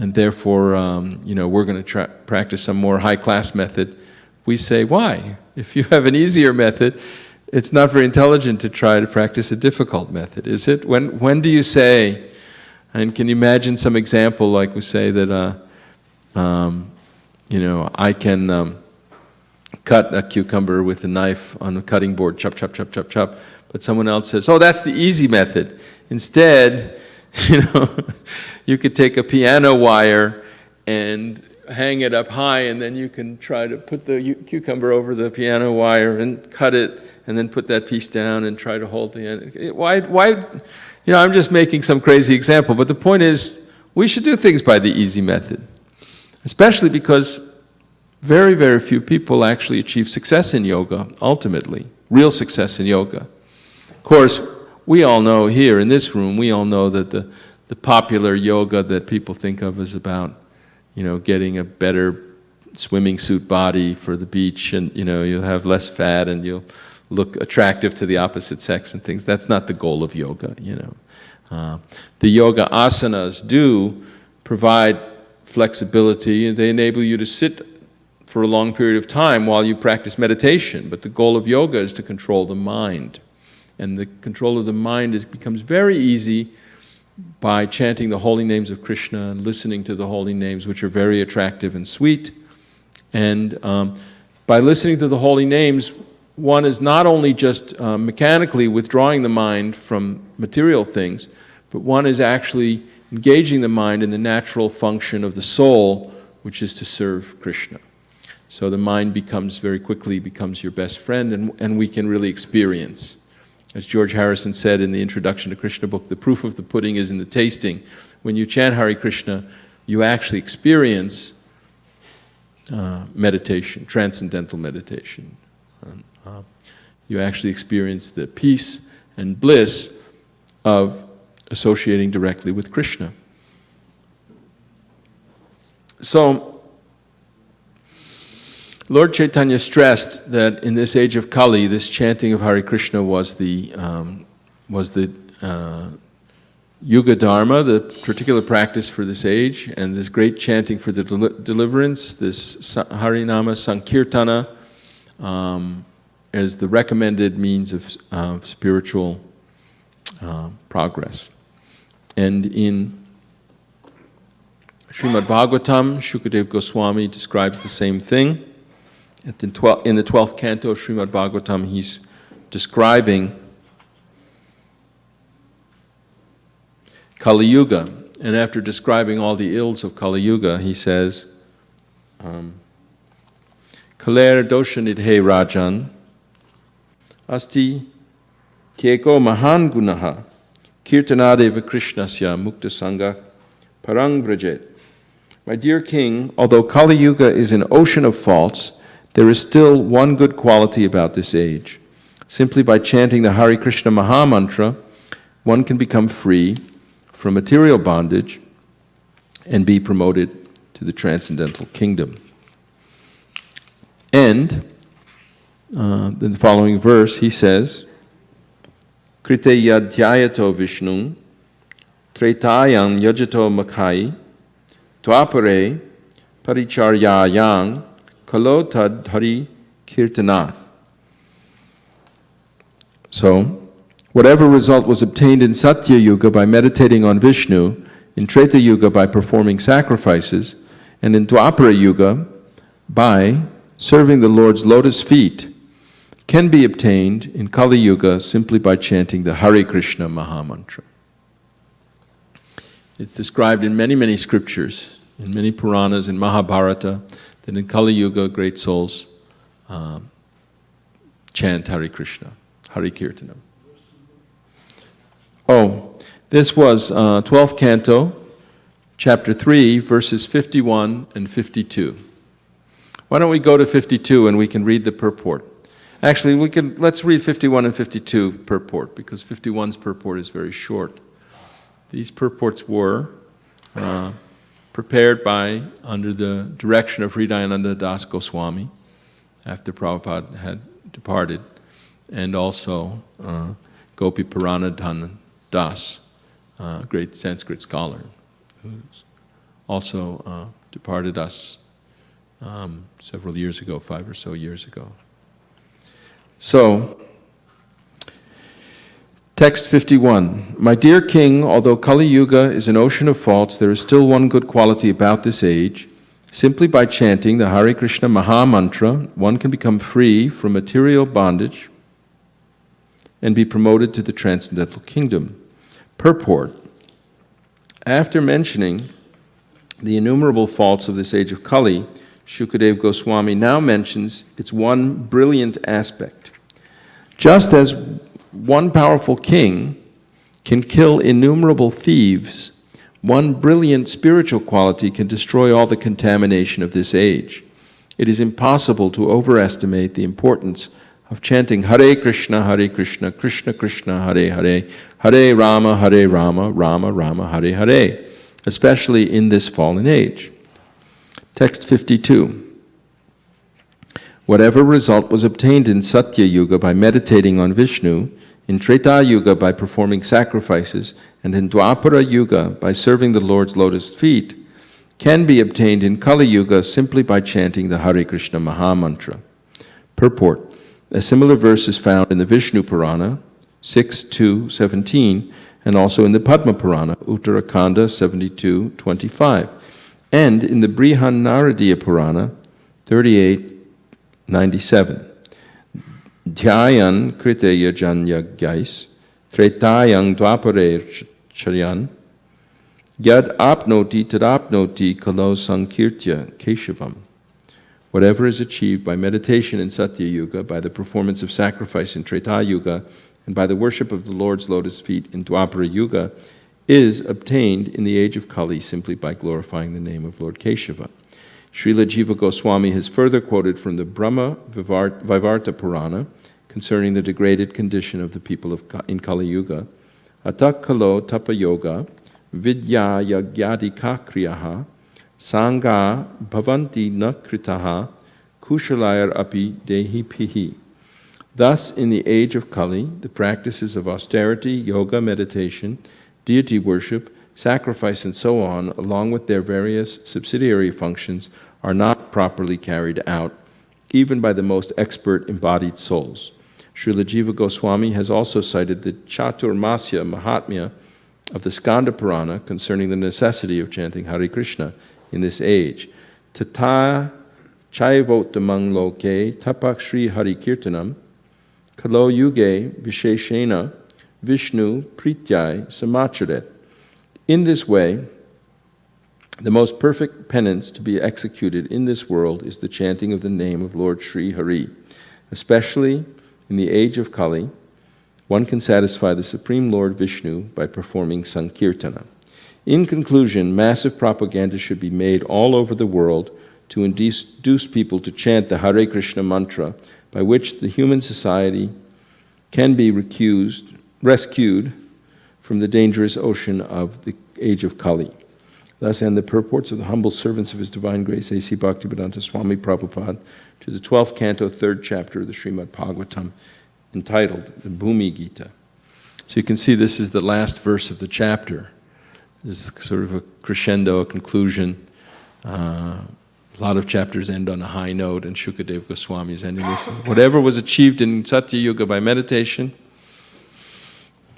and therefore, we're going to practice some more high-class method, we say, why? If you have an easier method, it's not very intelligent to try to practice a difficult method, is it? When do you say, and can you imagine some example, like we say that, I can cut a cucumber with a knife on a cutting board, chop, chop, chop, chop, chop, but someone else says, oh, that's the easy method. Instead, you could take a piano wire and hang it up high, and then you can try to put the cucumber over the piano wire and cut it, and then put that piece down and try to hold the end. Why? I'm just making some crazy example, but the point is, we should do things by the easy method, especially because very, very few people actually achieve success in yoga, ultimately, real success in yoga. Of course, we all know here in this room, we all know that the popular yoga that people think of is about, getting a better swimming suit body for the beach, and, you'll have less fat and you'll look attractive to the opposite sex and things. That's not the goal of yoga, The yoga asanas do provide flexibility, and they enable you to sit for a long period of time while you practice meditation. But the goal of yoga is to control the mind. And the control of the mind becomes very easy by chanting the holy names of Krishna and listening to the holy names, which are very attractive and sweet. And by listening to the holy names, one is not only just mechanically withdrawing the mind from material things, but one is actually engaging the mind in the natural function of the soul, which is to serve Krishna. So the mind very quickly becomes your best friend, and we can really experience. As George Harrison said in the introduction to Krishna book, the proof of the pudding is in the tasting. When you chant Hare Krishna, you actually experience meditation, transcendental meditation. You actually experience the peace and bliss of associating directly with Krishna. So, Lord Chaitanya stressed that in this age of Kali, this chanting of Hare Krishna was the Yuga Dharma, the particular practice for this age, and this great chanting for the deliverance, this Harinama Sankirtana, as the recommended means of spiritual progress. And in Srimad Bhagavatam, Shukadev Goswami describes the same thing. In the 12th canto of Srimad Bhagavatam, he's describing Kali Yuga. And after describing all the ills of Kali Yuga, he says, Kaler doshanidhe rajan asti keko mahan gunaha kirtanadeva krishnasya mukta sangha parang vrajet. My dear king, although Kali Yuga is an ocean of faults, there is still one good quality about this age. Simply by chanting the Hare Krishna Maha Mantra, one can become free from material bondage and be promoted to the transcendental kingdom. And in the following verse, he says, Krite yadhyayato Vishnu, Tretayam yajato makhai, Dwapare paricharyayang, Kalo tad hari kirtanat. So, whatever result was obtained in Satya Yuga by meditating on Vishnu, in Treta Yuga by performing sacrifices, and in Dwapara Yuga by serving the Lord's lotus feet, can be obtained in Kali Yuga simply by chanting the Hare Krishna Mahamantra. It's described in many, many scriptures, in many Puranas, in Mahabharata, that in Kali Yuga great souls chant Hare Krishna, Hare Kirtanam. Oh, this was 12th canto, chapter 3, verses 51 and 52. Why don't we go to 52 and we can read the purport? Actually, let's read 51 and 52 purport, because 51's purport is very short. These purports were prepared under the direction of Hridayananda Das Goswami, after Prabhupada had departed, and also Gopi Paranadhan Das, great Sanskrit scholar, who's also departed us several years ago, 5 or so years ago. So, text 51. My dear king, although Kali Yuga is an ocean of faults, there is still one good quality about this age. Simply by chanting the Hare Krishna Maha Mantra, one can become free from material bondage and be promoted to the transcendental kingdom. Purport. After mentioning the innumerable faults of this age of Kali, Shukadeva Goswami now mentions its one brilliant aspect. Just as one powerful king can kill innumerable thieves, one brilliant spiritual quality can destroy all the contamination of this age. It is impossible to overestimate the importance of chanting Hare Krishna, Krishna Krishna, Hare Hare, Hare Rama, Rama Rama, Hare Hare, especially in this fallen age. Text 52. Whatever result was obtained in Satya Yuga by meditating on Vishnu, in Treta Yuga by performing sacrifices, and in Dwapara Yuga by serving the Lord's lotus feet, can be obtained in Kali Yuga simply by chanting the Hare Krishna Maha Mantra. Purport. A similar verse is found in the Vishnu Purana, 6.2.17, and also in the Padma Purana, Uttarakanda 72.25, and in the Brihanaradiya Purana, 38.97. Dhyayan kriteya janyagyais, tretayang dvapare charyan, yad apnoti tadapnoti kalo sankirtya keshavam. Whatever is achieved by meditation in Satya Yuga, by the performance of sacrifice in Treta Yuga, and by the worship of the Lord's lotus feet in Dwapara Yuga, is obtained in the age of Kali simply by glorifying the name of Lord Keshava. Srila Jiva Goswami has further quoted from the Brahma Vaivarta Purana concerning the degraded condition of the people in Kali Yuga. Atak kalo tapa yoga vidya yagyadika kriyaha sangha bhavanti na kritaha kushalayar api dehi pihi. Thus, in the age of Kali, the practices of austerity, yoga, meditation, deity worship, sacrifice, and so on, along with their various subsidiary functions, are not properly carried out, even by the most expert embodied souls. Srila Jiva Goswami has also cited the Chaturmasya Mahatmya of the Skanda Purana concerning the necessity of chanting Hare Krishna in this age. Tata chaivottamang loke tapak Shri Hari Kirtanam kalo yuge visheshena Vishnu prityai samacharet. In this way, the most perfect penance to be executed in this world is the chanting of the name of Lord Sri Hari. Especially in the age of Kali, one can satisfy the Supreme Lord Vishnu by performing Sankirtana. In conclusion, massive propaganda should be made all over the world to induce people to chant the Hare Krishna mantra, by which the human society can be rescued from the dangerous ocean of the age of Kali. Thus end the purports of the humble servants of His Divine Grace, A.C. Bhaktivedanta Swami Prabhupada, to the 12th canto, 3rd chapter of the Srimad Bhagavatam, entitled the Bhumi Gita. So you can see this is the last verse of the chapter. This is sort of a crescendo, a conclusion. A lot of chapters end on a high note, and Shukadeva Goswami is ending this. Whatever was achieved in Satya Yuga by meditation,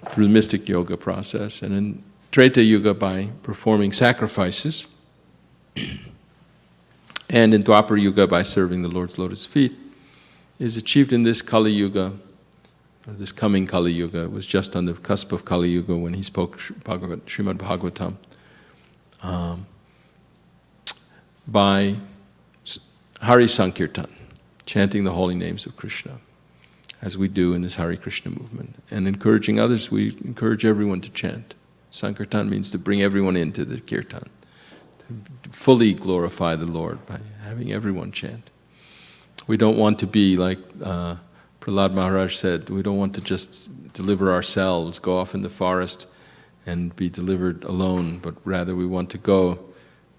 through the mystic yoga process, and in Treta Yuga by performing sacrifices, and in Dwapara Yuga by serving the Lord's lotus feet, is achieved in this Kali Yuga, this coming Kali Yuga. It was just on the cusp of Kali Yuga when he spoke Srimad Bhagavatam, by Hari Sankirtan, chanting the holy names of Krishna, as we do in this Hare Krishna movement. And encouraging others, we encourage everyone to chant. Sankirtan means to bring everyone into the kirtan, to fully glorify the Lord by having everyone chant. We don't want to be like Prahlad Maharaj said, we don't want to just deliver ourselves, go off in the forest and be delivered alone, but rather we want to go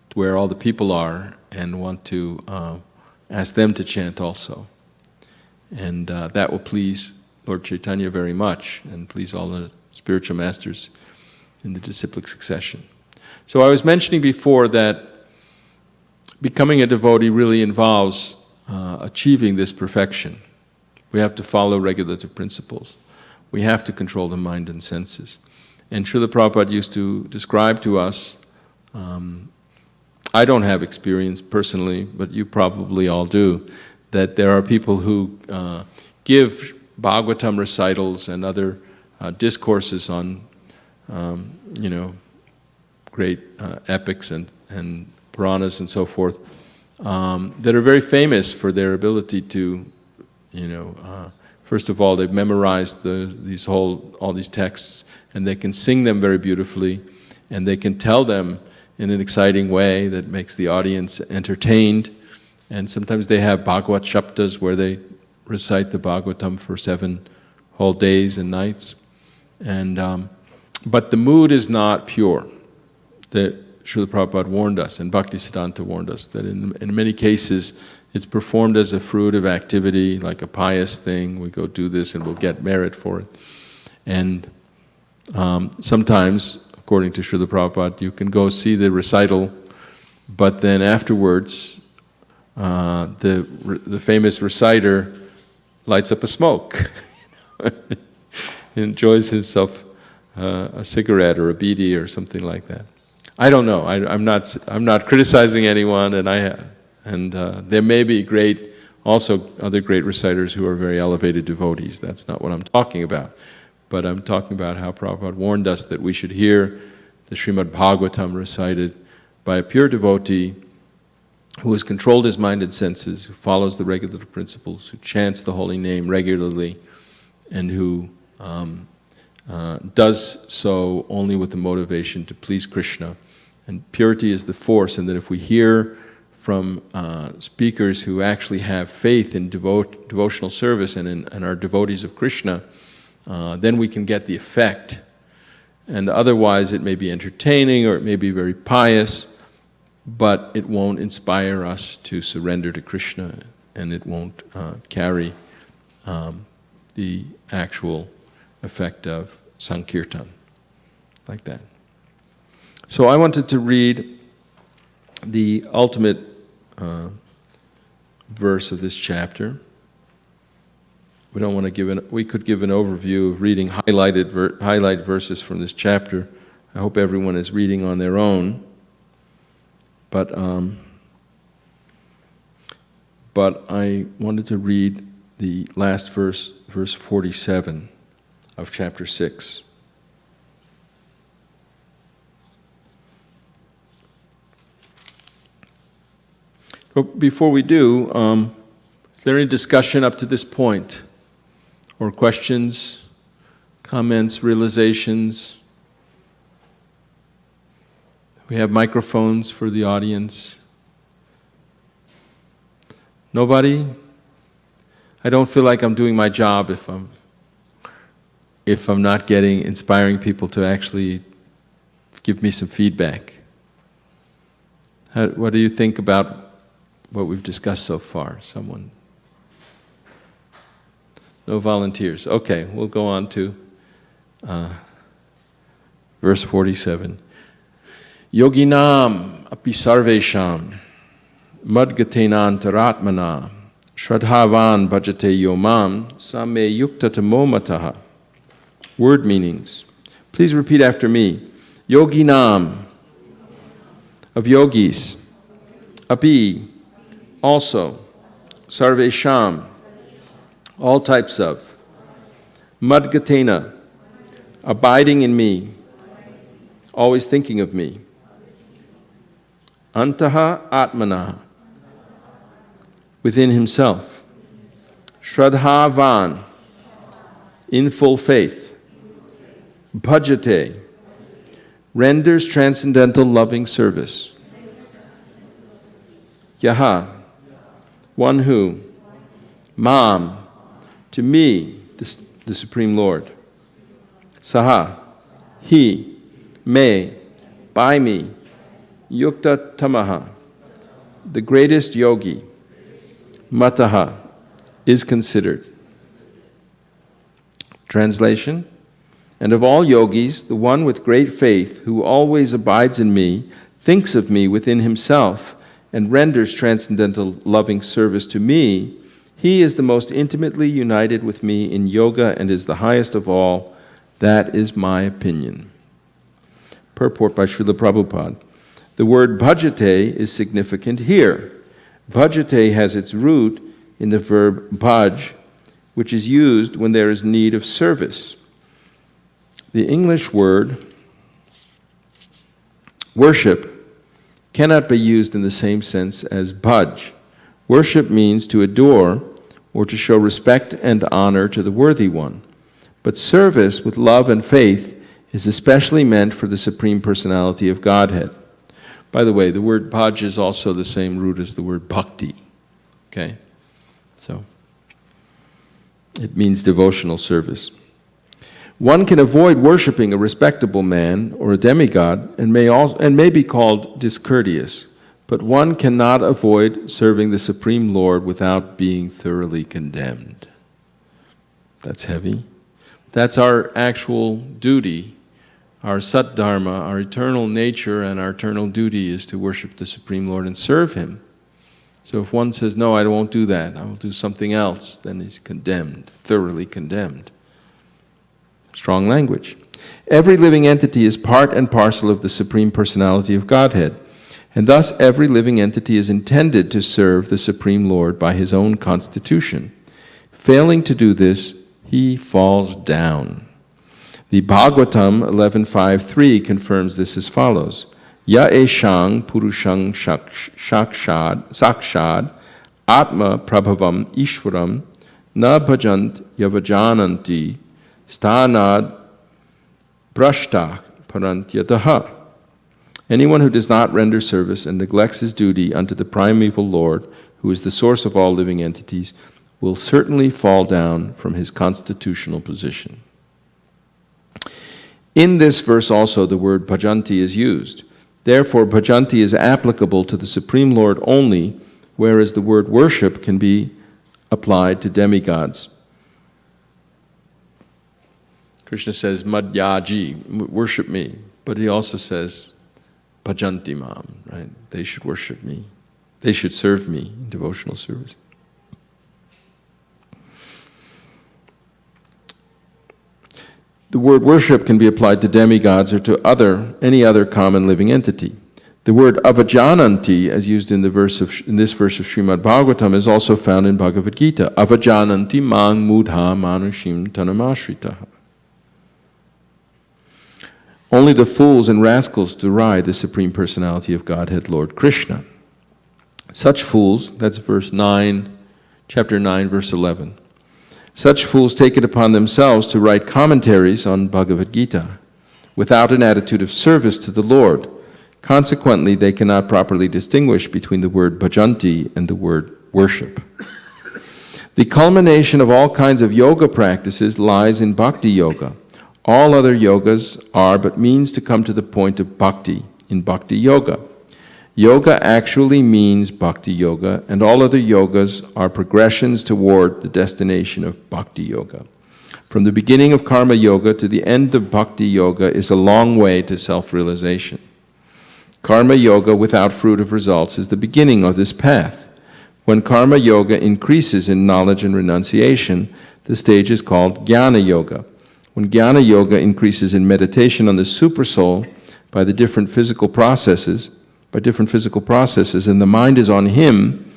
to where all the people are and want to ask them to chant also. And that will please Lord Chaitanya very much and please all the spiritual masters in the disciplic succession. So I was mentioning before that becoming a devotee really involves achieving this perfection. We have to follow regulative principles. We have to control the mind and senses. And Srila Prabhupada used to describe to us, I don't have experience personally, but you probably all do, that there are people who give Bhagavatam recitals and other discourses on, great epics and Puranas and so forth, that are very famous for their ability to, first of all, they've memorized all these texts, and they can sing them very beautifully, and they can tell them in an exciting way that makes the audience entertained. And sometimes they have Bhagavat Shaptas where they recite the Bhagavatam for 7 whole days and nights. And but the mood is not pure. That Srila Prabhupada warned us, and Bhaktisiddhanta warned us, that in many cases it's performed as a fruit of activity, like a pious thing. We go do this and we'll get merit for it. And sometimes, according to Srila Prabhupada, you can go see the recital, but then afterwards the famous reciter lights up a smoke, enjoys himself a cigarette or a bidi or something like that. I don't know. I'm not criticizing anyone, and there may be also other great reciters who are very elevated devotees. That's not what I'm talking about. But I'm talking about how Prabhupada warned us that we should hear the Srimad Bhagavatam recited by a pure devotee who has controlled his mind and senses, who follows the regulative principles, who chants the holy name regularly, and who does so only with the motivation to please Krishna. And purity is the force, and that if we hear from speakers who actually have faith in devotional service and are devotees of Krishna, then we can get the effect. And otherwise it may be entertaining or it may be very pious, but it won't inspire us to surrender to Krishna, and it won't carry the actual effect of Sankirtan, like that. So I wanted to read the ultimate verse of this chapter. We don't want to we could give an overview of reading highlight verses from this chapter. I hope everyone is reading on their own. But I wanted to read the last verse, verse 47 of chapter 6. But before we do, is there any discussion up to this point? Or questions, comments, realizations? We have microphones for the audience. Nobody? I don't feel like I'm doing my job if I'm not inspiring people to actually give me some feedback. What do you think about what we've discussed so far? Someone? No volunteers. Okay, we'll go on to verse 47. Yoginam api sarvesham madgatenantaratmana shradhavan bhajate yomam same yuktatamo mataha. Word meanings. Please repeat after me. Yoginam, of yogis, api, also, sarvesham, all types of. Madgatena, abiding in me, always thinking of me. Antaha Atmana, within himself. Shraddhavan, in full faith. Bhajate, renders transcendental loving service. Yaha, one who. Mam, to me, the Supreme Lord. Saha, he, me, by me. Yukta Tamaha, the greatest yogi. Mataha, is considered. Translation: and of all yogis, the one with great faith, who always abides in me, thinks of me within himself, and renders transcendental loving service to me, he is the most intimately united with me in yoga and is the highest of all. That is my opinion. Purport by Srila Prabhupada. The word bhajate is significant here. Bhajate has its root in the verb bhaj, which is used when there is need of service. The English word worship cannot be used in the same sense as bhaj. Worship means to adore or to show respect and honor to the worthy one. But service with love and faith is especially meant for the Supreme Personality of Godhead. By the way, the word bhaj is also the same root as the word bhakti. Okay? So, it means devotional service. One can avoid worshiping a respectable man or a demigod and may be called discourteous, but one cannot avoid serving the Supreme Lord without being thoroughly condemned. That's heavy. That's our actual duty. Our Sat Dharma, our eternal nature and our eternal duty is to worship the Supreme Lord and serve Him. So if one says, no, I won't do that, I will do something else, then he's condemned, thoroughly condemned. Strong language. Every living entity is part and parcel of the Supreme Personality of Godhead, and thus every living entity is intended to serve the Supreme Lord by his own constitution. Failing to do this, he falls down. The Bhagavatam 11.5.3 confirms this as follows. Ya eshang purushang sakshad atma prabhavam ishwaram na bhajant yavajananti stanad brashtak parantyataha. Anyone who does not render service and neglects his duty unto the primeval Lord, who is the source of all living entities, will certainly fall down from his constitutional position. In this verse also the word bhajanti is used. Therefore, bhajanti is applicable to the Supreme Lord only, whereas the word worship can be applied to demigods. Krishna says, madhyaji, worship me. But he also says, bhajanti mam, right? They should worship me. They should serve me in devotional service. The word worship can be applied to demigods or to any other common living entity. The word avajananti, as used in this verse of Srimad Bhagavatam, is also found in Bhagavad Gita. Avajananti mang mudha manushim tanamashritaha. Only the fools and rascals deride the Supreme Personality of Godhead, Lord Krishna. Such fools, that's chapter 9, verse 11. Such fools take it upon themselves to write commentaries on Bhagavad Gita without an attitude of service to the Lord. Consequently, they cannot properly distinguish between the word bhajanti and the word worship. The culmination of all kinds of yoga practices lies in bhakti yoga. All other yogas are but means to come to the point of bhakti in bhakti yoga. Yoga actually means bhakti yoga, and all other yogas are progressions toward the destination of bhakti yoga. From the beginning of karma yoga to the end of bhakti yoga is a long way to self-realization. Karma yoga without fruit of results is the beginning of this path. When karma yoga increases in knowledge and renunciation, the stage is called jnana yoga. When jnana yoga increases in meditation on the supersoul by different physical processes, and the mind is on him,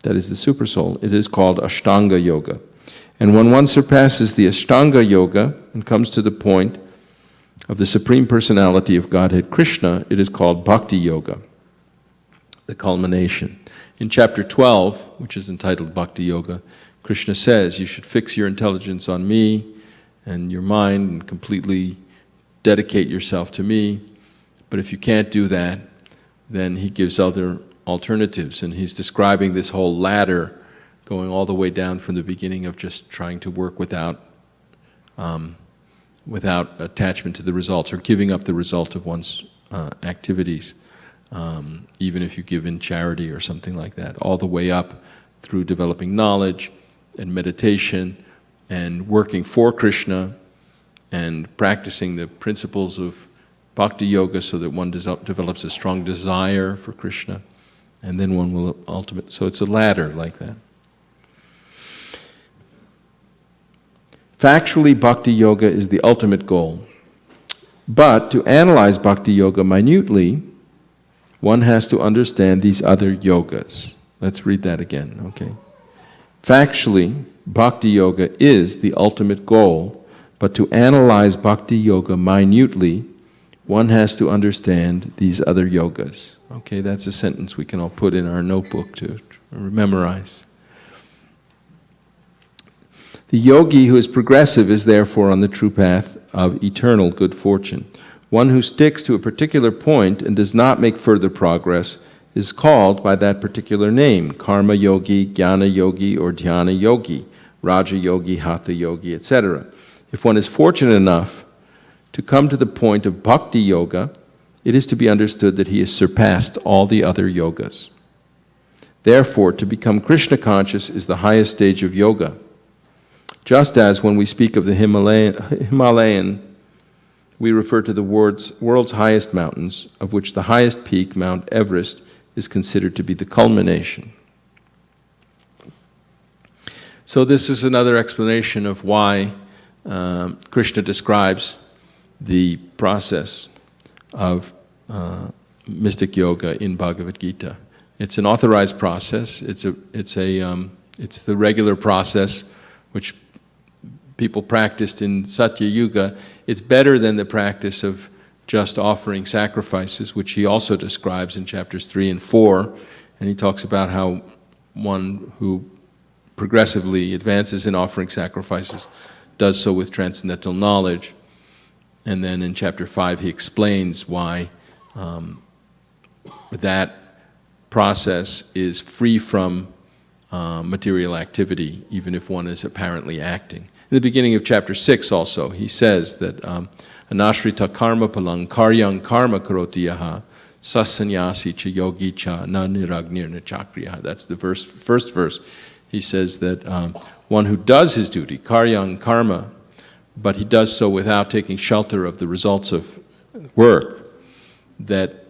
that is the supersoul, it is called ashtanga yoga. And when one surpasses the Ashtanga Yoga and comes to the point of the Supreme Personality of Godhead Krishna, it is called Bhakti Yoga, the culmination. In chapter 12, which is entitled Bhakti Yoga, Krishna says, you should fix your intelligence on me and your mind and completely dedicate yourself to me. But if you can't do that, then he gives other alternatives. And he's describing this whole ladder going all the way down from the beginning of just trying to work without attachment to the results, or giving up the result of one's activities, even if you give in charity or something like that, all the way up through developing knowledge and meditation and working for Krishna and practicing the principles of Bhakti Yoga so that one develops a strong desire for Krishna, and then one will ultimately, so it's a ladder like that. Factually, Bhakti Yoga is the ultimate goal. But to analyze Bhakti Yoga minutely, one has to understand these other yogas. Let's read that again, okay? Factually, Bhakti Yoga is the ultimate goal, but to analyze Bhakti Yoga minutely, one has to understand these other yogas. Okay, that's a sentence we can all put in our notebook to memorize. The yogi who is progressive is therefore on the true path of eternal good fortune. One who sticks to a particular point and does not make further progress is called by that particular name: karma yogi, jnana yogi, or dhyana yogi, raja yogi, hatha yogi, etc. If one is fortunate enough to come to the point of bhakti yoga, it is to be understood that he has surpassed all the other yogas. Therefore, to become Krishna conscious is the highest stage of yoga. Just as when we speak of the Himalayan, we refer to the world's highest mountains, of which the highest peak, Mount Everest, is considered to be the culmination. So this is another explanation of why Krishna describes the process of mystic yoga in Bhagavad Gita. It's an authorized process. It's the regular process which people practiced in Satya Yuga. It's better than the practice of just offering sacrifices, which he also describes in chapters 3 and 4. And he talks about how one who progressively advances in offering sacrifices does so with transcendental knowledge. And then in chapter 5 he explains why that process is free from material activity, even if one is apparently acting. In the beginning of chapter 6 also, he says that anashrita karma palang karyang karma karoti yaha sasanyasi cha yogi cha na niragnir na chakriya. That's the first verse. He says that one who does his duty, karyang karma, but he does so without taking shelter of the results of work, that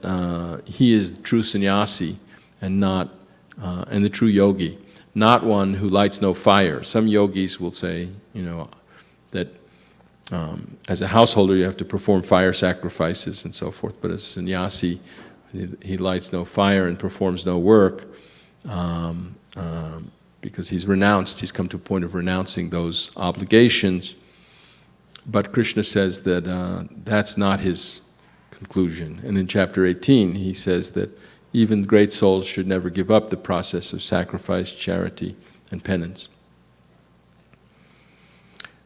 he is the true sannyasi and the true yogi, not one who lights no fire. Some yogis will say, that as a householder you have to perform fire sacrifices and so forth, but as a sannyasi, he lights no fire and performs no work because he's come to a point of renouncing those obligations. But Krishna says that that's not his conclusion. And in chapter 18 he says that even great souls should never give up the process of sacrifice, charity, and penance.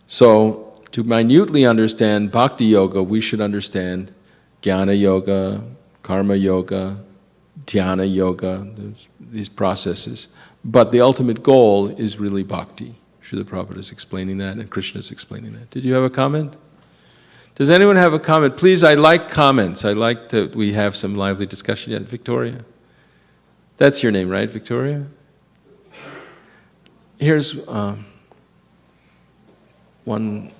So, to minutely understand Bhakti Yoga, we should understand Jnana Yoga, Karma Yoga, Dhyana Yoga, these processes. But the ultimate goal is really Bhakti. Srila Prabhupada is explaining that, and Krishna is explaining that. Did you have a comment? Does anyone have a comment? Please, I like comments. I like that we have some lively discussion. Yeah, Victoria. That's your name, right, Victoria? Here's one.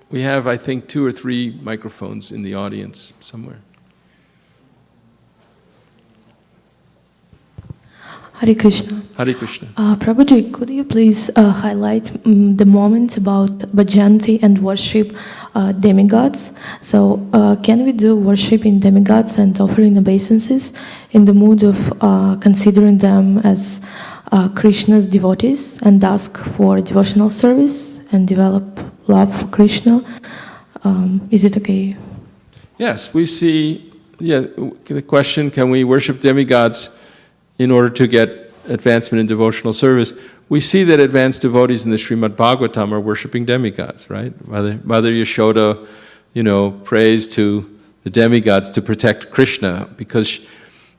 We have, I think, 2 or 3 microphones in the audience somewhere. Hare Krishna. Hare Krishna. Prabhuji, could you please highlight the moments about bhajanti and worship demigods? So, can we do worshiping demigods and offering obeisances in the mood of considering them as Krishna's devotees and ask for devotional service and develop love for Krishna. Is it okay? Yes, we see, the question, can we worship demigods in order to get advancement in devotional service? We see that advanced devotees in the Srimad Bhagavatam are worshiping demigods, right? Mother Yashoda, prays to the demigods to protect Krishna, because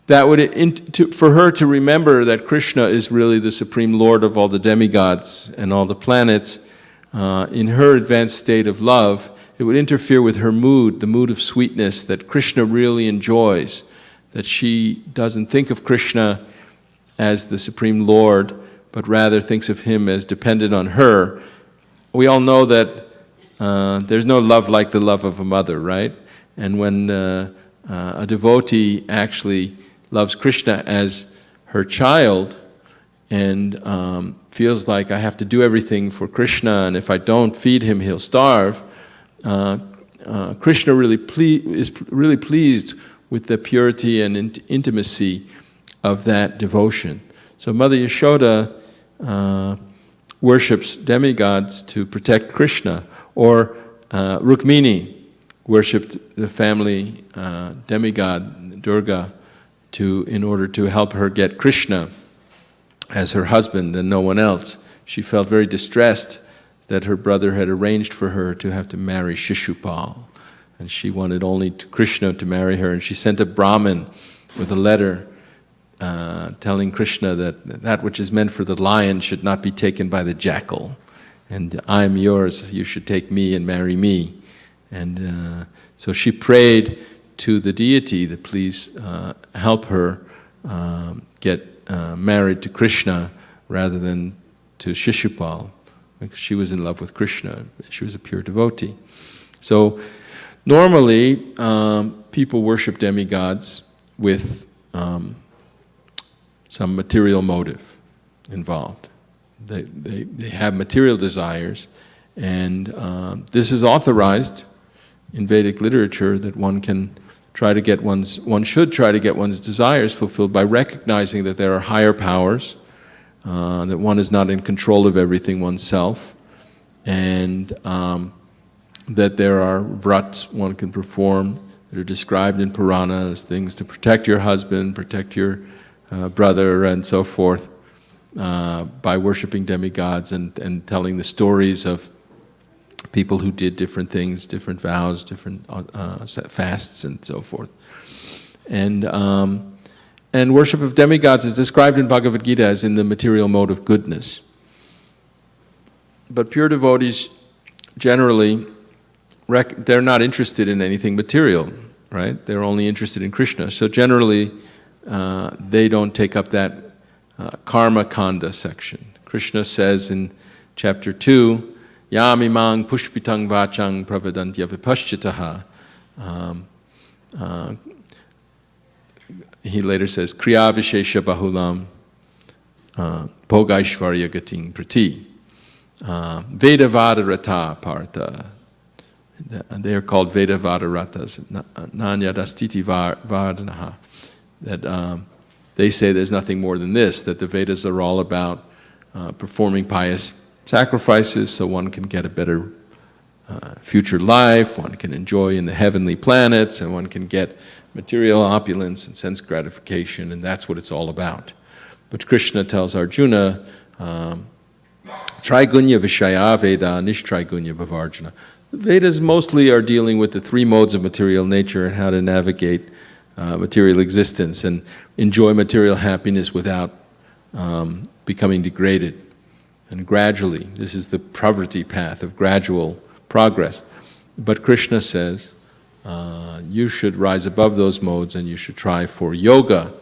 that would, for her to remember that Krishna is really the supreme lord of all the demigods and all the planets, in her advanced state of love, it would interfere with her mood, the mood of sweetness that Krishna really enjoys, that she doesn't think of Krishna as the supreme lord, but rather thinks of him as dependent on her. We all know that there's no love like the love of a mother, right? And when a devotee actually loves Krishna as her child and feels like I have to do everything for Krishna, and if I don't feed him, he'll starve, Krishna is really pleased with the purity and intimacy of that devotion. So Mother Yashoda worships demigods to protect Krishna, or Rukmini worshipped the family demigod Durga in order to help her get Krishna as her husband and no one else. She felt very distressed that her brother had arranged for her to have to marry Shishupal, and she wanted only Krishna to marry her, and she sent a Brahmin with a letter telling Krishna that which is meant for the lion should not be taken by the jackal, and I am yours, you should take me and marry me. And so she prayed to the deity that please help her get married to Krishna rather than to Shishupal, because she was in love with Krishna. She was a pure devotee. So normally people worship demigods with some material motive involved. They have material desires, and this is authorized in Vedic literature, that one should try to get one's desires fulfilled by recognizing that there are higher powers, that one is not in control of everything oneself, and that there are vrats one can perform that are described in Purana as things to protect your husband, protect your brother, and so forth, by worshiping demigods and telling the stories of people who did different things, different vows, different fasts, and so forth. And worship of demigods is described in Bhagavad Gita as in the material mode of goodness. But pure devotees generally, they're not interested in anything material, right? They're only interested in Krishna. So generally, they don't take up that karma kanda section. Krishna says in chapter 2, Yamimang pushpitang vachang pravadantya vipaschitaha. He later says, Kriya vishesha bahulam bhogaishvarya gating prati. Veda vadarata partha. They are called Veda vadaratas, nanyadastiti vardanaha. That they say there's nothing more than this, that the Vedas are all about performing pious sacrifices so one can get a better future life, one can enjoy in the heavenly planets, and one can get material opulence and sense gratification, and that's what it's all about. But Krishna tells Arjuna, Trigunya Vishaya Veda Nishtrigunya Bhavarjana. The Vedas mostly are dealing with the three modes of material nature and how to navigate material existence and enjoy material happiness without becoming degraded. And gradually, this is the pravrti path of gradual progress. But Krishna says, you should rise above those modes and you should try for yoga,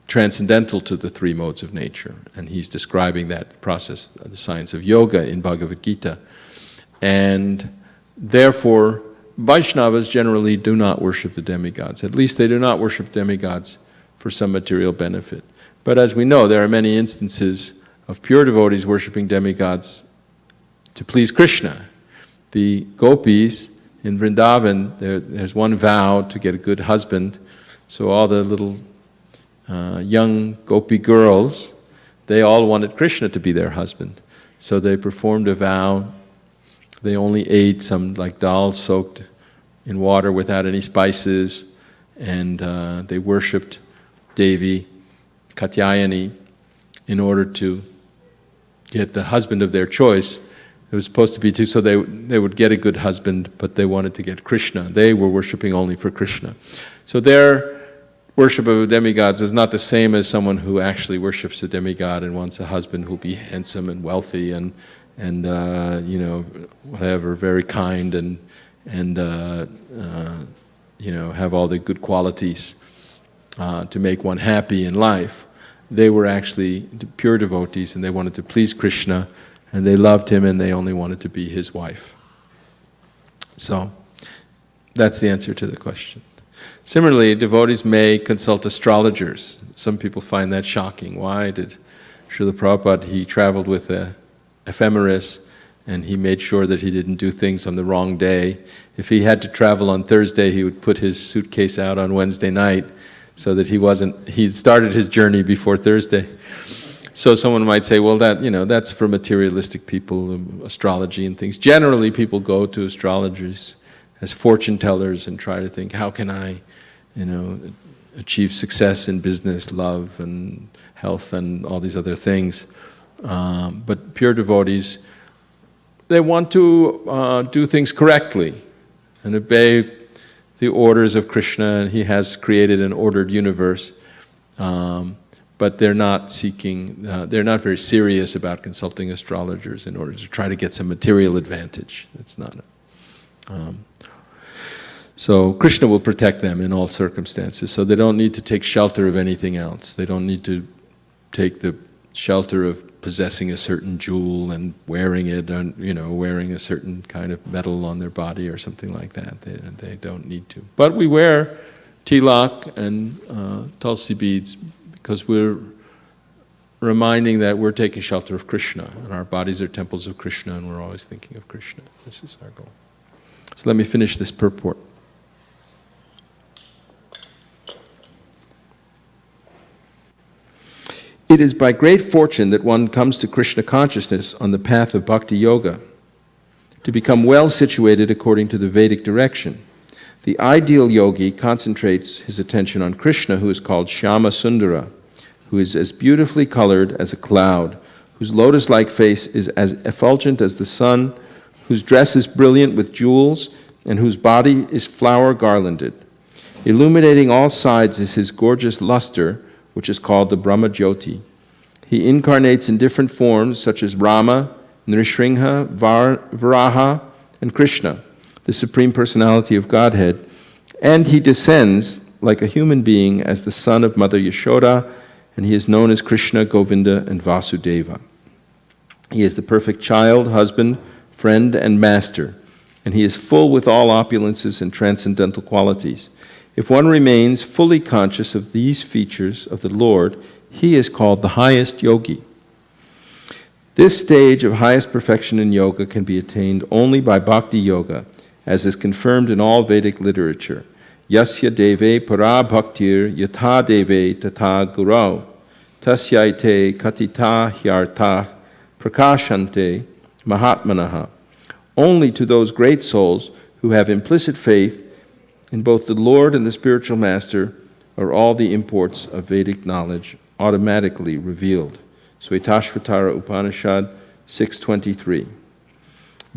transcendental to the three modes of nature. And he's describing that process, the science of yoga in Bhagavad Gita. And therefore, Vaishnavas generally do not worship the demigods. At least they do not worship demigods for some material benefit. But as we know, there are many instances of pure devotees worshiping demigods to please Krishna. The gopis in Vrindavan, there's one vow to get a good husband, so all the little young gopi girls, they all wanted Krishna to be their husband. So they performed a vow. They only ate some like dal soaked in water without any spices, and they worshipped Devi, Katyayani, in order to get the husband of their choice. It was supposed to be two, so they would get a good husband, but they wanted to get Krishna. They were worshipping only for Krishna. So their worship of demigods is not the same as someone who actually worships a demigod and wants a husband who'll be handsome and wealthy and you know, whatever, very kind and you know, have all the good qualities to make one happy in life. They were actually pure devotees, and they wanted to please Krishna, and they loved him, and they only wanted to be his wife. So that's the answer to the question. Similarly, devotees may consult astrologers. Some people find that shocking. Why did Srila Prabhupada, he traveled with a ephemeris, and he made sure that he didn't do things on the wrong day. If he had to travel on Thursday, he would put his suitcase out on Wednesday night so that he started his journey before Thursday. So someone might say, well, that, you know, that's for materialistic people, astrology and things. Generally, people go to astrologers as fortune tellers and try to think, how can I, you know, achieve success in business, love, and health, and all these other things. But pure devotees, they want to do things correctly and obey the orders of Krishna, and he has created an ordered universe. But they're not seeking, they're not very serious about consulting astrologers in order to try to get some material advantage. It's not. So Krishna will protect them in all circumstances, so they don't need to take shelter of anything else. They don't need to take the shelter of possessing a certain jewel and wearing it, and, you know, wearing a certain kind of metal on their body or something like that. They don't need to. But we wear tilak and tulsi beads because we're reminding that we're taking shelter of Krishna, and our bodies are temples of Krishna, and we're always thinking of Krishna. This is our goal. So let me finish this purport. It is by great fortune that one comes to Krishna consciousness on the path of bhakti yoga, to become well situated according to the Vedic direction. The ideal yogi concentrates his attention on Krishna, who is called Shyama Sundara, who is as beautifully colored as a cloud, whose lotus-like face is as effulgent as the sun, whose dress is brilliant with jewels, and whose body is flower garlanded. Illuminating all sides is his gorgeous luster, which is called the Brahma Jyoti. He incarnates in different forms such as Rama, Nrsimha, Varaha, and Krishna, the Supreme Personality of Godhead, and he descends like a human being as the son of Mother Yashoda, and he is known as Krishna, Govinda, and Vasudeva. He is the perfect child, husband, friend, and master, and he is full with all opulences and transcendental qualities. If one remains fully conscious of these features of the Lord, he is called the highest yogi. This stage of highest perfection in yoga can be attained only by bhakti yoga, as is confirmed in all Vedic literature. Yasya deve para bhaktir yatha deve tata gurau tasyaite katita hyartah prakashante mahatmanaha. Only to those great souls who have implicit faith in both the Lord and the spiritual master are all the imports of Vedic knowledge automatically revealed. Svetashvatara Upanishad 6:23.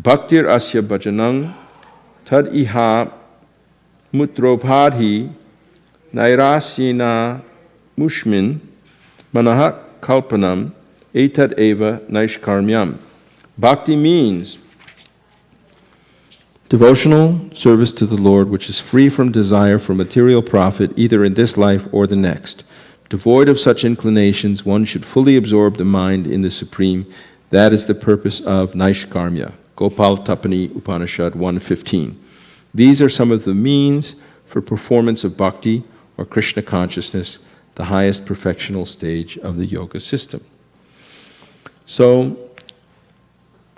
Bhaktir asya bhajanang tad iha mutropadhi nairasyena mushmin manaha kalpanam etad eva naishkarmyam. Bhakti means devotional service to the Lord which is free from desire for material profit either in this life or the next. Devoid of such inclinations, one should fully absorb the mind in the Supreme. That is the purpose of Naishkarmya. Gopal Tapani Upanishad 1:15. These are some of the means for performance of bhakti or Krishna consciousness, the highest perfectional stage of the yoga system. So,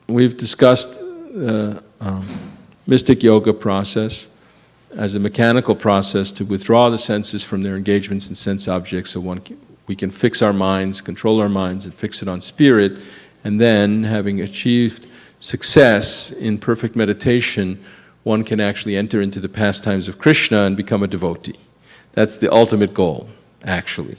we've discussed mystic yoga process, as a mechanical process to withdraw the senses from their engagements in sense objects so we can fix our minds, control our minds, and fix it on spirit, and then, having achieved success in perfect meditation, one can actually enter into the pastimes of Krishna and become a devotee. That's the ultimate goal, actually.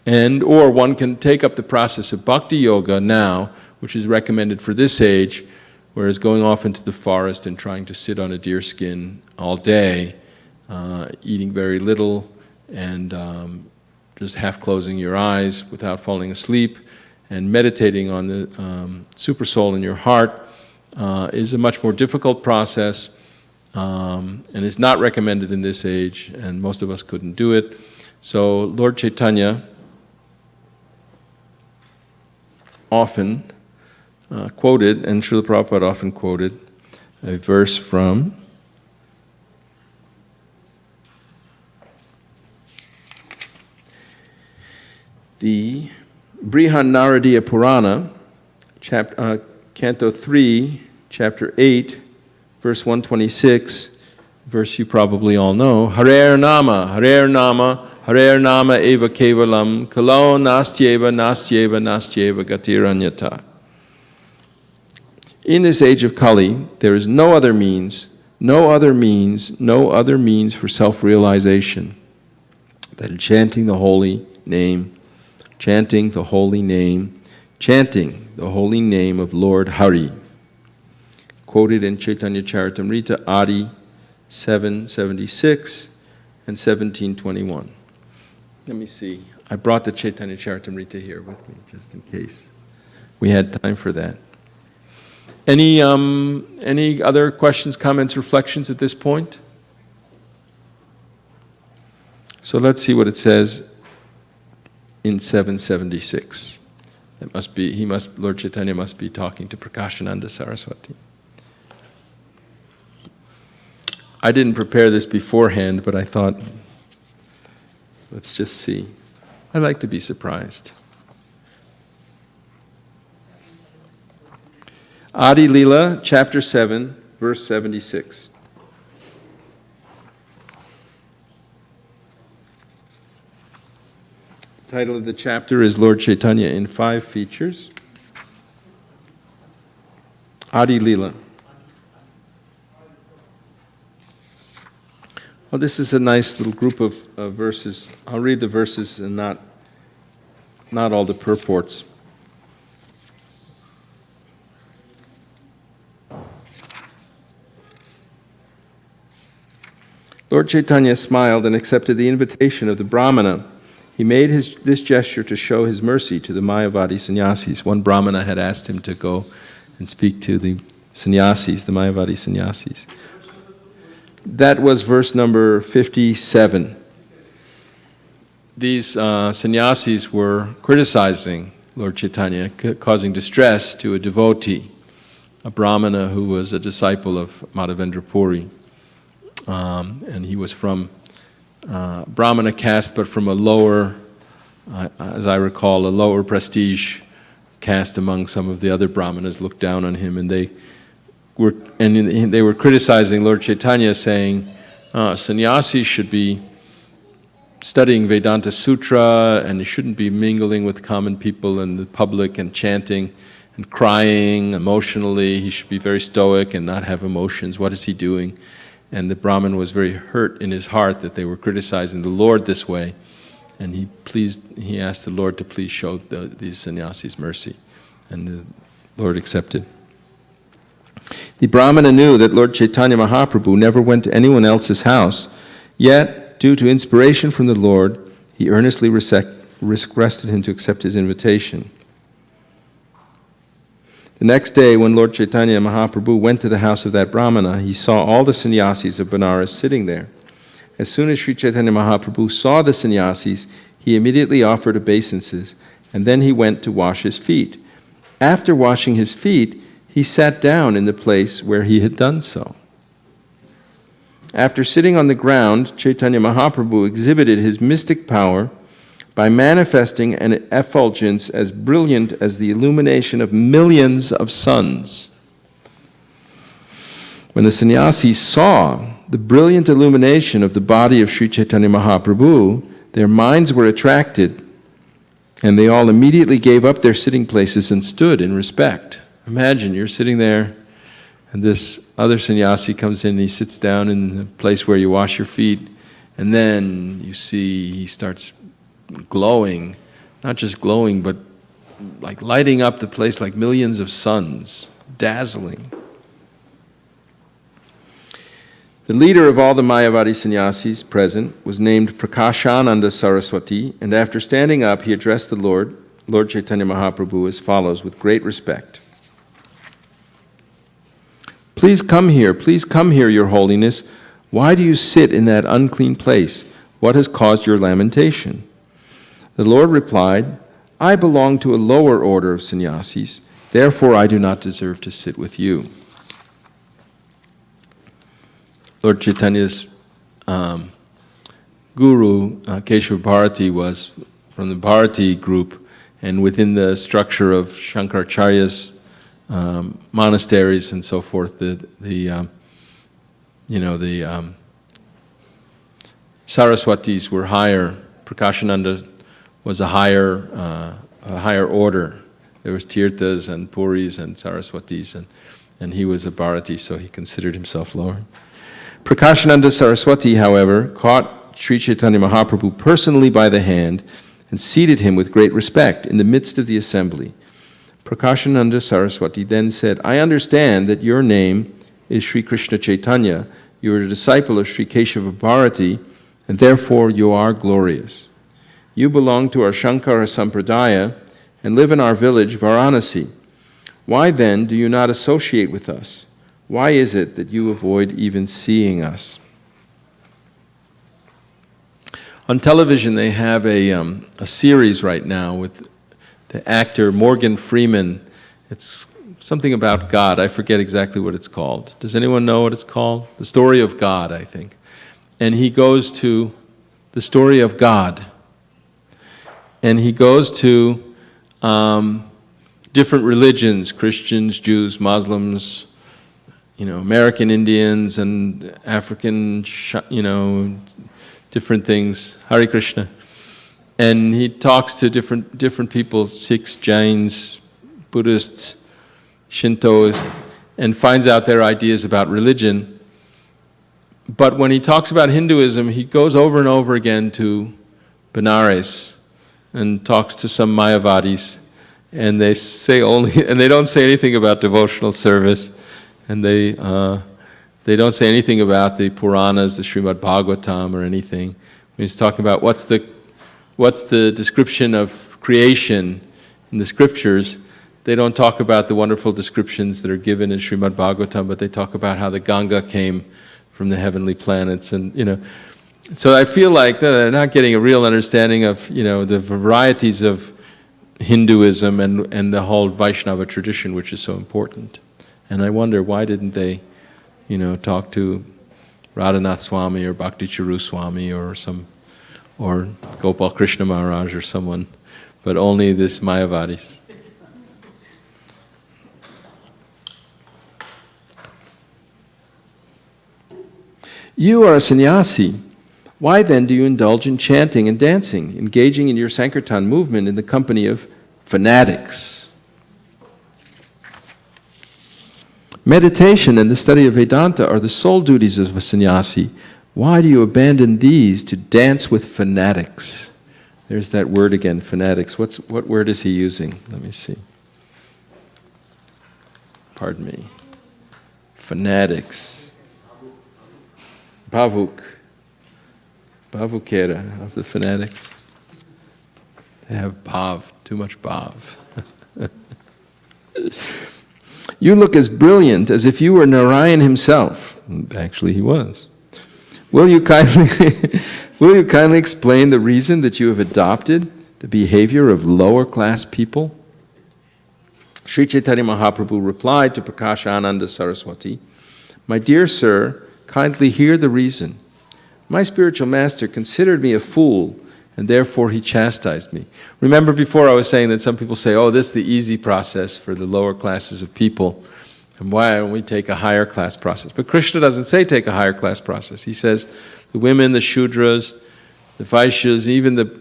Or one can take up the process of bhakti yoga now, which is recommended for this age, whereas going off into the forest and trying to sit on a deer skin all day, eating very little, and just half closing your eyes without falling asleep, and meditating on the super soul in your heart is a much more difficult process, and is not recommended in this age, and most of us couldn't do it. So Lord Chaitanya often quoted, and Srila Prabhupada often quoted, a verse from the Brihad Naradiya Purana, Canto 3, Chapter 8, verse 126, verse you probably all know, Harer Nama, Harer Nama, Harer Nama eva kevalam, kalo nastyeva, nastyeva, nastyeva gatiranyata. In this age of Kali, there is no other means for self-realization than chanting the holy name, chanting the holy name of Lord Hari. Quoted in Chaitanya Charitamrita, Adi 776 and 1721. Let me see. I brought the Chaitanya Charitamrita here with me, just in case we had time for that. Any other questions, comments, reflections at this point? So let's see what it says in 776. That must be, Lord Chaitanya must be talking to Prakashananda Saraswati. I didn't prepare this beforehand, but I thought, let's just see. I like to be surprised. Adi Lila, chapter 7, verse 76. The title of the chapter is Lord Chaitanya in 5 features. Adi Lila. Well, this is a nice little group of verses. I'll read the verses and not all the purports. Lord Chaitanya smiled and accepted the invitation of the Brahmana. He made this gesture to show his mercy to the Mayavadi sannyasis. One Brahmana had asked him to go and speak to the sannyasis, the Mayavadi sannyasis. That was verse number 57. These sannyasis were criticizing Lord Chaitanya, causing distress to a devotee, a Brahmana who was a disciple of Madhavendra Puri. And he was from Brahmana caste, but from a lower, as I recall, a lower prestige caste among some of the other Brahmanas looked down on him, and they were criticizing Lord Chaitanya, saying, sannyasis should be studying Vedanta Sutra, and he shouldn't be mingling with common people and the public and chanting and crying emotionally. He should be very stoic and not have emotions. What is he doing? And the Brahmin was very hurt in his heart that they were criticizing the Lord this way, and he asked the Lord to please show these sannyasis mercy, and the Lord accepted. The Brahmana knew that Lord Chaitanya Mahaprabhu never went to anyone else's house, yet, due to inspiration from the Lord, he earnestly requested him to accept his invitation. The next day, when Lord Chaitanya Mahaprabhu went to the house of that Brahmana, he saw all the sannyasis of Benares sitting there. As soon as Sri Chaitanya Mahaprabhu saw the sannyasis, he immediately offered obeisances, and then he went to wash his feet. After washing his feet, he sat down in the place where he had done so. After sitting on the ground, Chaitanya Mahaprabhu exhibited his mystic power by manifesting an effulgence as brilliant as the illumination of millions of suns. When the sannyasis saw the brilliant illumination of the body of Sri Chaitanya Mahaprabhu, their minds were attracted, and they all immediately gave up their sitting places and stood in respect. Imagine you're sitting there, and this other sannyasi comes in, and he sits down in the place where you wash your feet, and then you see he starts glowing, not just glowing, but like lighting up the place like millions of suns, dazzling. The leader of all the Mayavadi sannyasis present was named Prakashananda Saraswati, and after standing up, he addressed the Lord Chaitanya Mahaprabhu, as follows, with great respect. Please come here, Your Holiness. Why do you sit in that unclean place? What has caused your lamentation? The Lord replied, I belong to a lower order of sannyasis, therefore I do not deserve to sit with you. Lord Chaitanya's guru, Keshava Bharati, was from the Bharati group, and within the structure of Shankaracharya's monasteries and so forth, the Saraswatis were higher. Prakashananda was a higher order. There was Tirthas and Puris and Saraswatis, and he was a Bharati, so he considered himself lower. Prakashananda Saraswati, however, caught Sri Chaitanya Mahaprabhu personally by the hand and seated him with great respect in the midst of the assembly. Prakashananda Saraswati then said, I understand that your name is Sri Krishna Chaitanya. You are a disciple of Sri Keshava Bharati, and therefore you are glorious. You belong to our Shankara Sampradaya and live in our village, Varanasi. Why then do you not associate with us? Why is it that you avoid even seeing us? On television, they have a series right now with the actor Morgan Freeman. It's something about God. I forget exactly what it's called. Does anyone know what it's called? The Story of God, I think. And he goes to the story of God. And he goes to different religions, Christians, Jews, Muslims, American Indians and African, different things, Hare Krishna. And he talks to different people, Sikhs, Jains, Buddhists, Shintoists, and finds out their ideas about religion. But when he talks about Hinduism, he goes over and over again to Benares and talks to some Mayavadis, and they don't say anything about devotional service. And they don't say anything about the Puranas, the Srimad Bhagavatam, or anything. When he's talking about what's the description of creation in the scriptures, they don't talk about the wonderful descriptions that are given in Srimad Bhagavatam, but they talk about how the Ganga came from the heavenly planets, and So I feel like they're not getting a real understanding of the varieties of Hinduism and the whole Vaishnava tradition, which is so important. And I wonder, why didn't they, talk to Radhanath Swami or Bhakti Charu Swami or Gopal Krishna Maharaj or someone, but only this Mayavadis. You are a sannyasi. Why then do you indulge in chanting and dancing, engaging in your Sankirtan movement in the company of fanatics? Meditation and the study of Vedanta are the sole duties of a sannyasi. Why do you abandon these to dance with fanatics? There's that word again, fanatics. What word is he using? Let me see. Pardon me. Fanatics. Bhavuk. Bhavukera of the fanatics. They have bhav, too much bhav. You look as brilliant as if you were Narayan himself. Actually, he was. Will you kindly explain the reason that you have adopted the behavior of lower class people? Sri Chaitanya Mahaprabhu replied to Prakashananda Saraswati, My dear sir, kindly hear the reason. My spiritual master considered me a fool, and therefore he chastised me. Remember before I was saying that some people say, oh, this is the easy process for the lower classes of people. And why don't we take a higher class process? But Krishna doesn't say take a higher class process. He says the women, the Shudras, the Vaishyas, even the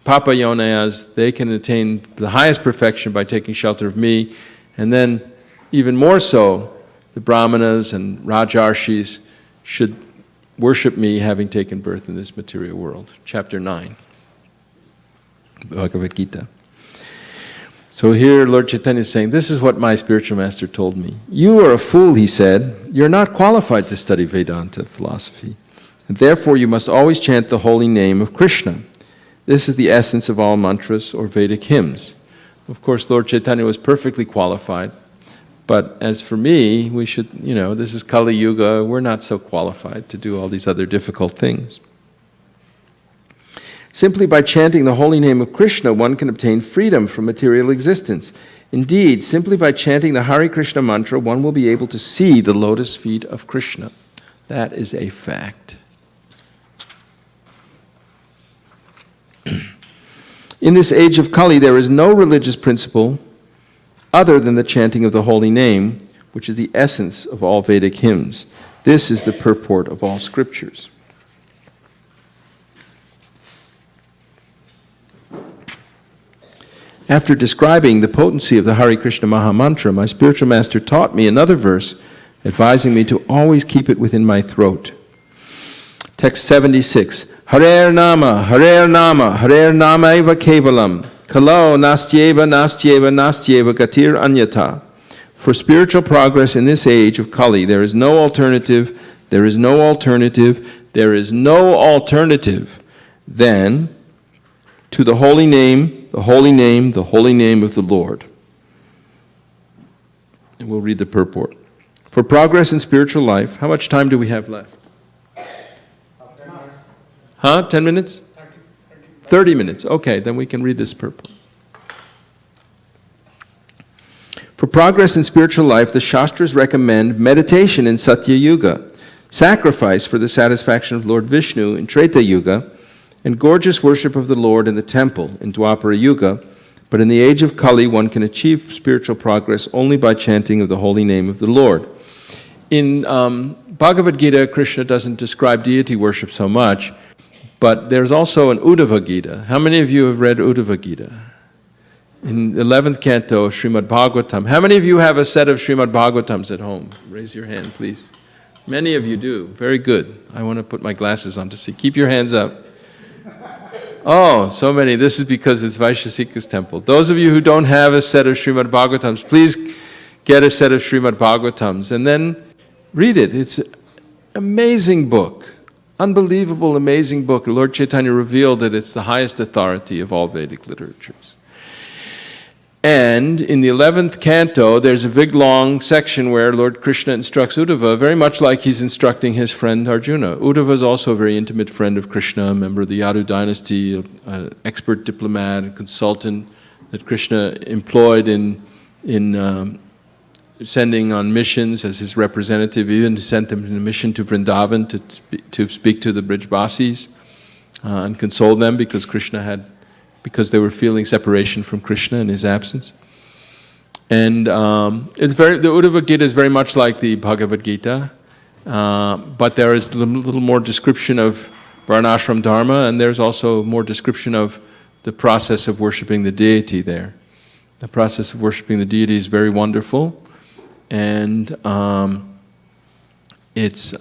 Papayonayas, they can attain the highest perfection by taking shelter of me. And then even more so, the Brahmanas and Rajarshis should worship me having taken birth in this material world. Chapter 9, Bhagavad Gita. So here Lord Chaitanya is saying, this is what my spiritual master told me. You are a fool, he said. You're not qualified to study Vedanta philosophy. And therefore you must always chant the holy name of Krishna. This is the essence of all mantras or Vedic hymns. Of course, Lord Chaitanya was perfectly qualified. But as for me, we should, this is Kali Yuga. We're not so qualified to do all these other difficult things. Simply by chanting the holy name of Krishna, one can obtain freedom from material existence. Indeed, simply by chanting the Hare Krishna mantra, one will be able to see the lotus feet of Krishna. That is a fact. In this age of Kali, there is no religious principle other than the chanting of the holy name, which is the essence of all Vedic hymns. This is the purport of all scriptures. After describing the potency of the Hare Krishna Maha Mantra, my spiritual master taught me another verse, advising me to always keep it within my throat. Text 76. Harer Nama, Harer Nama, Harer Nama eva kevalam, Kalo nastyeva, nastyeva, nastyeva gatir anyata. For spiritual progress in this age of Kali, there is no alternative, there is no alternative, there is no alternative than to the holy name, the holy name, the holy name of the Lord. And we'll read the purport. For progress in spiritual life, how much time do we have left? 10 minutes? 30 minutes. Okay, then we can read this purport. For progress in spiritual life, the Shastras recommend meditation in Satya Yuga, sacrifice for the satisfaction of Lord Vishnu in Treta Yuga, and gorgeous worship of the Lord in the temple in Dwapara Yuga. But in the age of Kali, one can achieve spiritual progress only by chanting of the holy name of the Lord. In Bhagavad Gita, Krishna doesn't describe deity worship so much, but there's also an Uddhava Gita. How many of you have read Uddhava Gita? In the 11th canto of Srimad Bhagavatam. How many of you have a set of Srimad Bhagavatams at home? Raise your hand, please. Many of you do. Very good. I want to put my glasses on to see. Keep your hands up. Oh, so many. This is because it's Vaishesika's temple. Those of you who don't have a set of Srimad Bhagavatams, please get a set of Srimad Bhagavatams and then read it. It's an amazing book. Unbelievable, amazing book. Lord Chaitanya revealed that it's the highest authority of all Vedic literatures. And in the 11th canto, there's a big long section where Lord Krishna instructs Uddhava, very much like he's instructing his friend Arjuna. Uddhava is also a very intimate friend of Krishna, a member of the Yadu dynasty, an expert diplomat and consultant that Krishna employed in sending on missions as his representative, even sent him on a mission to Vrindavan to speak to the Brijbasis and console them because they were feeling separation from Krishna in his absence. And the Uddhava Gita is very much like the Bhagavad Gita, but there is a little more description of Varnashram Dharma, and there's also more description of the process of worshipping the deity there. The process of worshipping the deity is very wonderful. And it's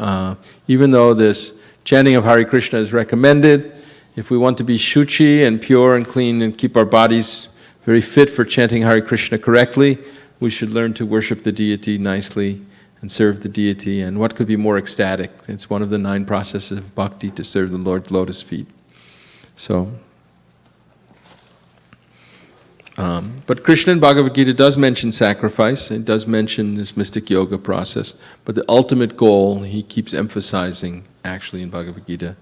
even though this chanting of Hare Krishna is recommended, if we want to be shuchi and pure and clean and keep our bodies very fit for chanting Hare Krishna correctly, we should learn to worship the deity nicely and serve the deity. And what could be more ecstatic? It's one of the 9 processes of bhakti to serve the Lord's lotus feet. So. But Krishna in Bhagavad Gita does mention sacrifice, it does mention this mystic yoga process, but the ultimate goal he keeps emphasizing actually in Bhagavad Gita.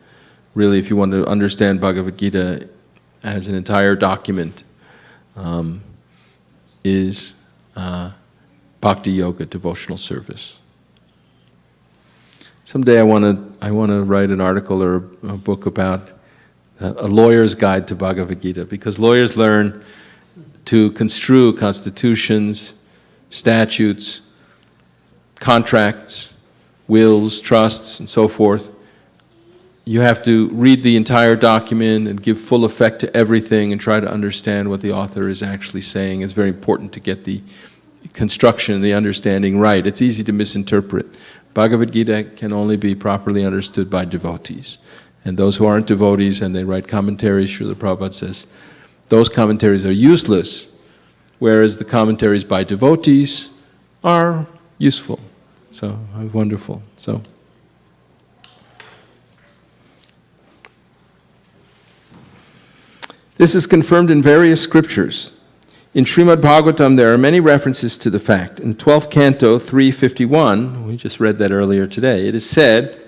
Really, if you want to understand Bhagavad Gita as an entire document, is bhakti yoga, devotional service. Someday I want to write an article or a book about a lawyer's guide to Bhagavad Gita, because lawyers learn to construe constitutions, statutes, contracts, wills, trusts, and so forth. You have to read the entire document and give full effect to everything and try to understand what the author is actually saying. It's very important to get the construction, the understanding right. It's easy to misinterpret. Bhagavad Gita can only be properly understood by devotees. And those who aren't devotees and they write commentaries, Srila Prabhupada says, those commentaries are useless, whereas the commentaries by devotees are useful. So, wonderful. So, this is confirmed in various scriptures. In Srimad Bhagavatam, there are many references to the fact. In the 12th canto, 351, we just read that earlier today, it is said,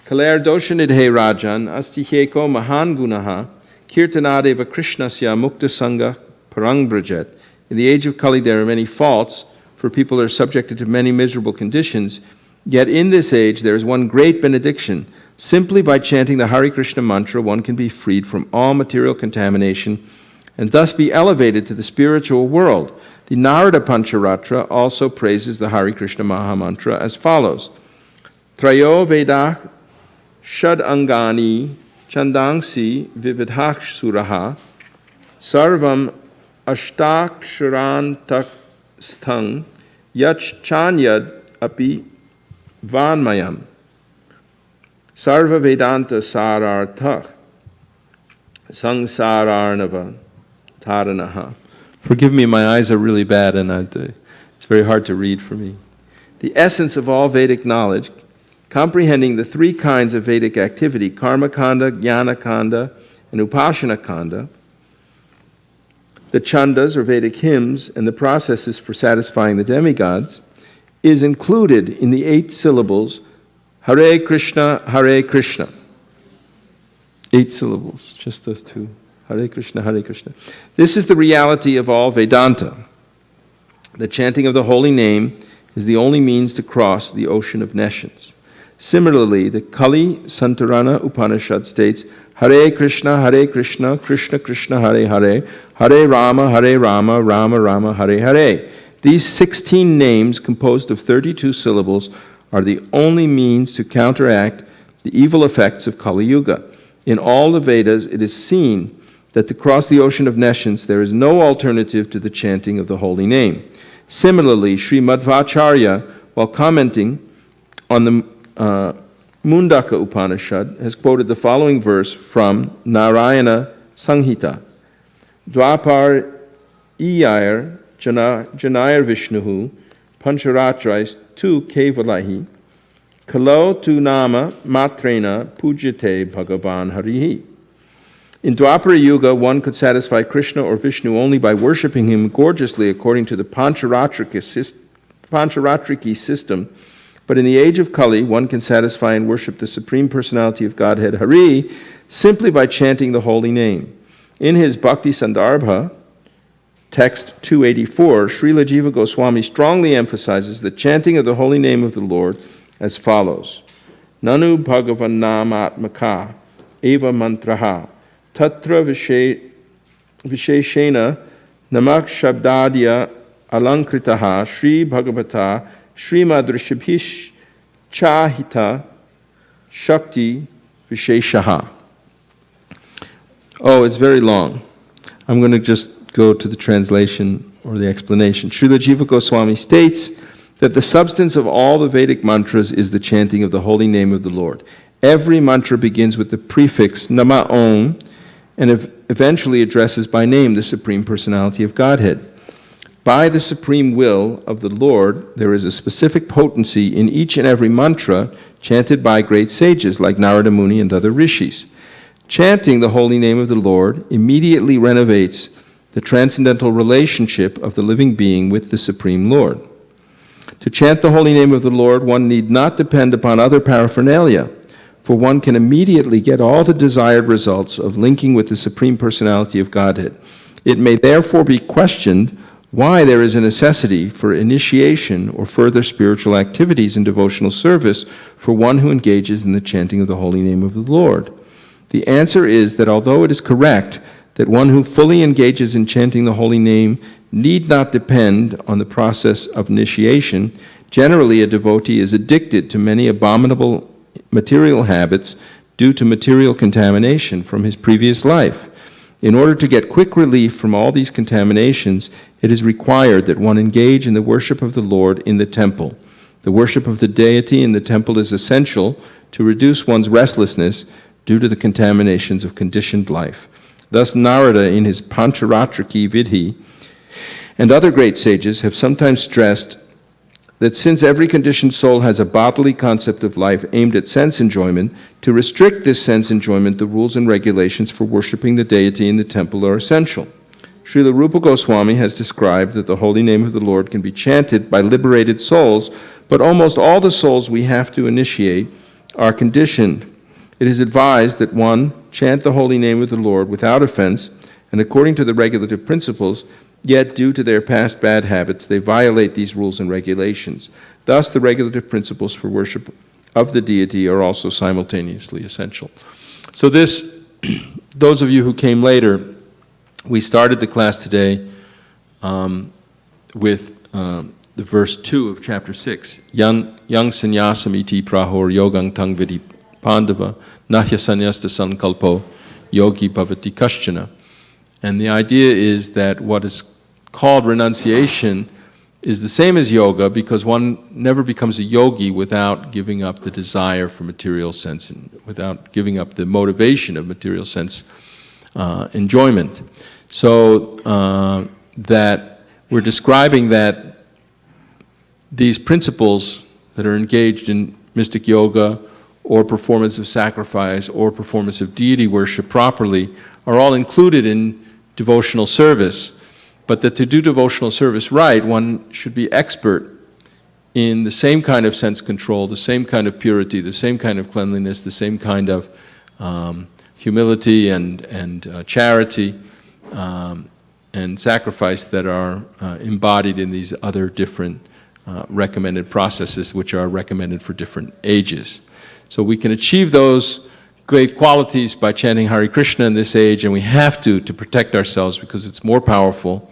Kaler doshanidhe rajan astiheko mahan gunaha kirtanadeva krishnasya mukta sangha parang brajet. In the age of Kali, there are many faults, for people are subjected to many miserable conditions. Yet in this age, there is one great benediction. Simply by chanting the Hare Krishna mantra, one can be freed from all material contamination and thus be elevated to the spiritual world. The Narada Pancharatra also praises the Hare Krishna Maha Mantra as follows. Trayo Vedah Shad Angani Chandangsi Vividhak Suraha Sarvam Ashtaksharantak Sthang Yach Chanyad Api Vanmayam Sarva Vedanta Sararthak Sangsararnava Taranaha. Forgive me, my eyes are really bad and it's very hard to read for me. The essence of all Vedic knowledge, comprehending the three kinds of Vedic activity, Karma Kanda, Jnana Kanda, and Upasana Kanda, the chandas or Vedic hymns, and the processes for satisfying the demigods, is included in the 8 syllables Hare Krishna, Hare Krishna. 8 syllables, just those two. Hare Krishna, Hare Krishna. This is the reality of all Vedanta. The chanting of the holy name is the only means to cross the ocean of nescience. Similarly, the Kali Santarana Upanishad states, Hare Krishna, Krishna Krishna, Hare Hare, Hare Rama, Rama Rama, Hare Hare. These 16 names, composed of 32 syllables, are the only means to counteract the evil effects of Kali Yuga. In all the Vedas, it is seen that to cross the ocean of nescience, there is no alternative to the chanting of the holy name. Similarly, Sri Madhvacharya, while commenting on the Mundaka Upanishad, has quoted the following verse from Narayana Sanghita. Dwapar iyar janayar Vishnuhu pancharatrais tu kevalahi kalo tu nama matrena pujate bhagavan harihi. In Dwapara Yuga, one could satisfy Krishna or Vishnu only by worshipping him gorgeously according to the Pancharatriki system. But in the age of Kali, one can satisfy and worship the Supreme Personality of Godhead Hari simply by chanting the holy name. In his Bhakti Sandarbha, text 284, Srila Jiva Goswami strongly emphasizes the chanting of the holy name of the Lord as follows. Nanu Bhagavan Namatmaka Eva Mantraha Tatra Visheshena Namak Shabdadya Alankritaha Sri Bhagavata Srimad Rishibhish Chahita Shakti Visheshaha. Oh, it's very long. I'm going to just go to the translation or the explanation. Srila Jiva Goswami states that the substance of all the Vedic mantras is the chanting of the holy name of the Lord. Every mantra begins with the prefix Nama Om and eventually addresses by name the Supreme Personality of Godhead. By the supreme will of the Lord, there is a specific potency in each and every mantra chanted by great sages like Narada Muni and other rishis. Chanting the holy name of the Lord immediately renovates the transcendental relationship of the living being with the Supreme Lord. To chant the holy name of the Lord, one need not depend upon other paraphernalia, for one can immediately get all the desired results of linking with the Supreme Personality of Godhead. It may therefore be questioned why there is a necessity for initiation or further spiritual activities in devotional service for one who engages in the chanting of the holy name of the Lord. The answer is that although it is correct that one who fully engages in chanting the holy name need not depend on the process of initiation. Generally, a devotee is addicted to many abominable material habits due to material contamination from his previous life. In order to get quick relief from all these contaminations, it is required that one engage in the worship of the Lord in the temple. The worship of the deity in the temple is essential to reduce one's restlessness due to the contaminations of conditioned life. Thus, Narada, in his Pancharatraki Vidhi, and other great sages have sometimes stressed that since every conditioned soul has a bodily concept of life aimed at sense enjoyment, to restrict this sense enjoyment, the rules and regulations for worshipping the deity in the temple are essential. Srila Rupa Goswami has described that the holy name of the Lord can be chanted by liberated souls, but almost all the souls we have to initiate are conditioned. It is advised that one chant the holy name of the Lord without offense and according to the regulative principles, yet due to their past bad habits, they violate these rules and regulations. Thus, the regulative principles for worship of the deity are also simultaneously essential. So this, those of you who came later, we started the class today with the verse 2 of chapter 6. Yang sannyasam iti prahor yogang tang vidi pandava nahya sannyasta sankalpo yogi bhavati kaschana. And the idea is that what is called renunciation is the same as yoga, because one never becomes a yogi without giving up the desire for material sense and without giving up the motivation of material sense enjoyment. So that we're describing that these principles that are engaged in mystic yoga or performance of sacrifice or performance of deity worship properly are all included in devotional service, but that to do devotional service right, one should be expert in the same kind of sense control, the same kind of purity, the same kind of cleanliness, the same kind of humility and charity and sacrifice that are embodied in these other different recommended processes, which are recommended for different ages. So we can achieve those great qualities by chanting Hare Krishna in this age, and we have to protect ourselves because it's more powerful.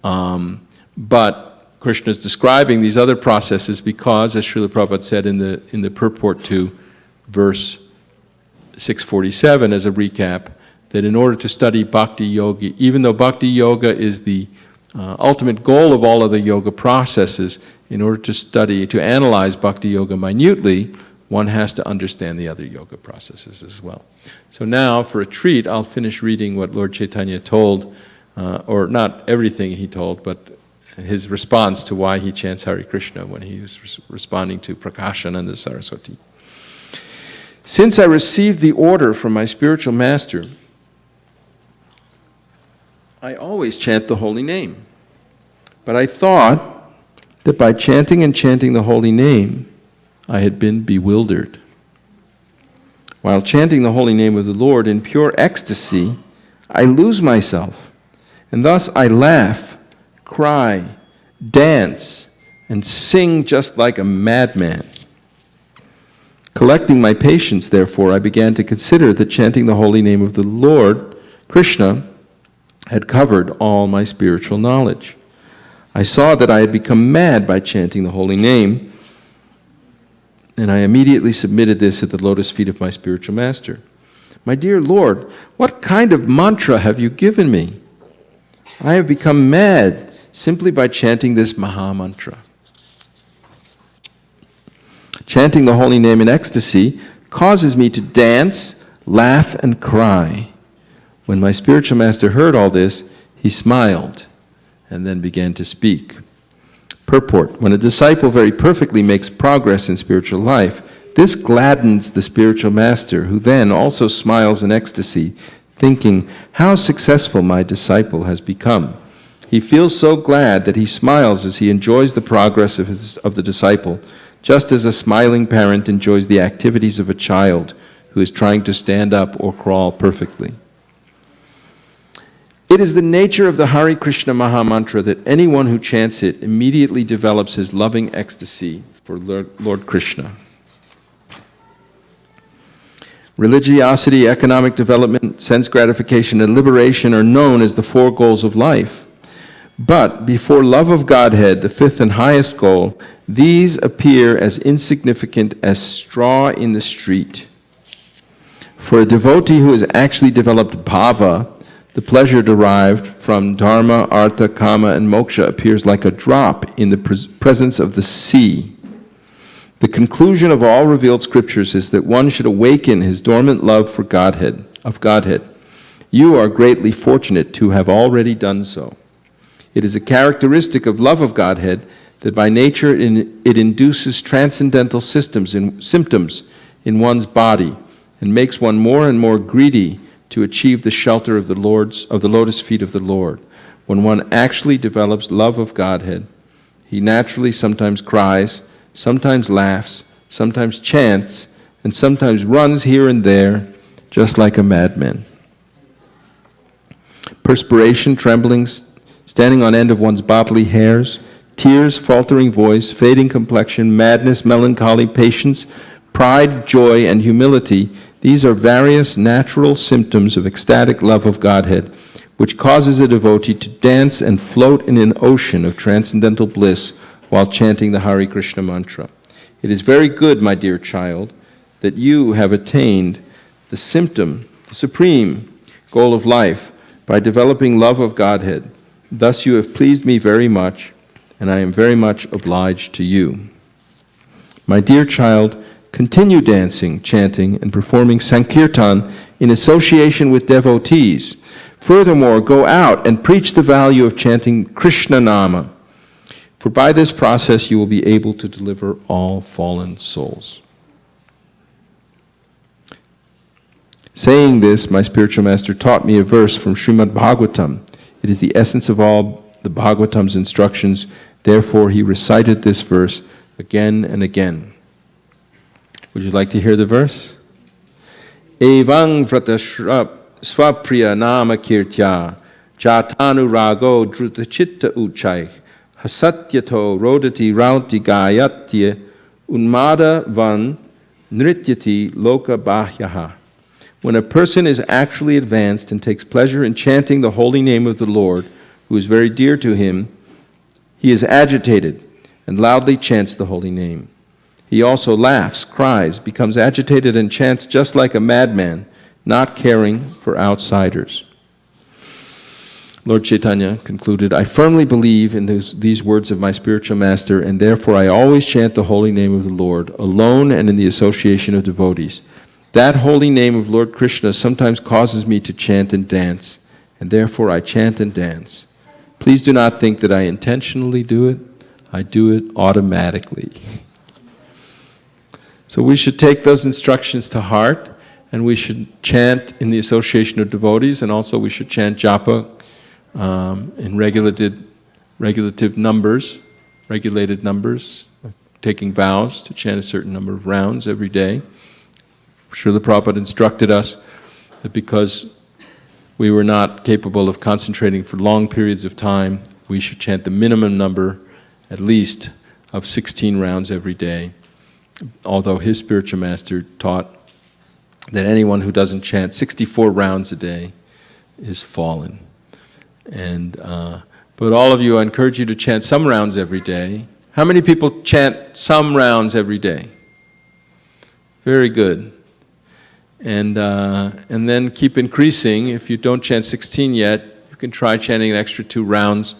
But Krishna is describing these other processes because, as Srila Prabhupada said in the purport to verse 647 as a recap, that in order to study Bhakti Yoga, even though Bhakti Yoga is the ultimate goal of all of the yoga processes, in order to study, to analyze Bhakti Yoga minutely, one has to understand the other yoga processes as well. So now, for a treat, I'll finish reading what Lord Chaitanya told, or not everything he told, but his response to why he chants Hare Krishna when he was responding to Prakashananda Saraswati. Since I received the order from my spiritual master, I always chant the holy name. But I thought that by chanting and chanting the holy name, I had been bewildered. While chanting the holy name of the Lord in pure ecstasy, I lose myself, and thus I laugh, cry, dance, and sing just like a madman. Collecting my patience, therefore, I began to consider that chanting the holy name of the Lord, Krishna, had covered all my spiritual knowledge. I saw that I had become mad by chanting the holy name, and I immediately submitted this at the lotus feet of my spiritual master. My dear Lord, what kind of mantra have you given me? I have become mad simply by chanting this Maha Mantra. Chanting the holy name in ecstasy causes me to dance, laugh, and cry. When my spiritual master heard all this, he smiled and then began to speak. Purport: when a disciple very perfectly makes progress in spiritual life, this gladdens the spiritual master, who then also smiles in ecstasy, thinking, how successful my disciple has become. He feels so glad that he smiles as he enjoys the progress of the disciple, just as a smiling parent enjoys the activities of a child who is trying to stand up or crawl perfectly. It is the nature of the Hare Krishna Maha Mantra that anyone who chants it immediately develops his loving ecstasy for Lord Krishna. Religiosity, economic development, sense gratification, and liberation are known as the 4 goals of life. But before love of Godhead, the 5th and highest goal, these appear as insignificant as straw in the street. For a devotee who has actually developed bhava, the pleasure derived from dharma, artha, kama, and moksha appears like a drop in the presence of the sea. The conclusion of all revealed scriptures is that one should awaken his dormant love for Godhead. You are greatly fortunate to have already done so. It is a characteristic of love of Godhead that by nature it induces transcendental symptoms in one's body and makes one more and more greedy to achieve the shelter of the lotus feet of the Lord. When one actually develops love of Godhead, he naturally sometimes cries, sometimes laughs, sometimes chants, and sometimes runs here and there, just like a madman. Perspiration, trembling, standing on end of one's bodily hairs, tears, faltering voice, fading complexion, madness, melancholy, patience, pride, joy, and humility, these are various natural symptoms of ecstatic love of Godhead, which causes a devotee to dance and float in an ocean of transcendental bliss while chanting the Hare Krishna mantra. It is very good, my dear child, that you have attained the supreme goal of life by developing love of Godhead. Thus you have pleased me very much, and I am very much obliged to you. My dear child, continue dancing, chanting, and performing Sankirtan in association with devotees. Furthermore, go out and preach the value of chanting Krishna Nama, for by this process you will be able to deliver all fallen souls. Saying this, my spiritual master taught me a verse from Srimad Bhagavatam. It is the essence of all the Bhagavatam's instructions. Therefore, he recited this verse again and again. Would you like to hear the verse? Evang vrata svapriya nama kirtya jatanu rago drutachitta uchai hasatyato rodati rauti gayatya unmada van nrityati loka bahyaha. When a person is actually advanced and takes pleasure in chanting the holy name of the Lord, who is very dear to him, he is agitated and loudly chants the holy name. He also laughs, cries, becomes agitated, and chants just like a madman, not caring for outsiders. Lord Chaitanya concluded, I firmly believe in these words of my spiritual master, and therefore I always chant the holy name of the Lord, alone and in the association of devotees. That holy name of Lord Krishna sometimes causes me to chant and dance, and therefore I chant and dance. Please do not think that I intentionally do it. I do it automatically. So we should take those instructions to heart, and we should chant in the association of devotees, and also we should chant japa in regulated numbers, taking vows to chant a certain number of rounds every day. Srila Prabhupada instructed us that because we were not capable of concentrating for long periods of time, we should chant the minimum number, at least, of 16 rounds every day. Although his spiritual master taught that anyone who doesn't chant 64 rounds a day is fallen. But all of you, I encourage you to chant some rounds every day. How many people chant some rounds every day? Very good. And then keep increasing. If you don't chant 16 yet, you can try chanting an extra 2 rounds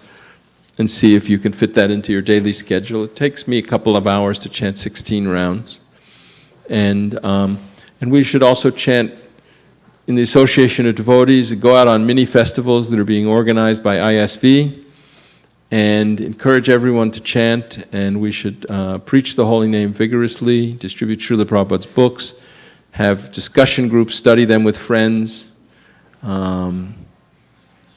and see if you can fit that into your daily schedule. It takes me a couple of hours to chant 16 rounds. And we should also chant in the association of devotees, go out on mini festivals that are being organized by ISV, and encourage everyone to chant, and we should preach the holy name vigorously, distribute Srila Prabhupada's books, have discussion groups, study them with friends, and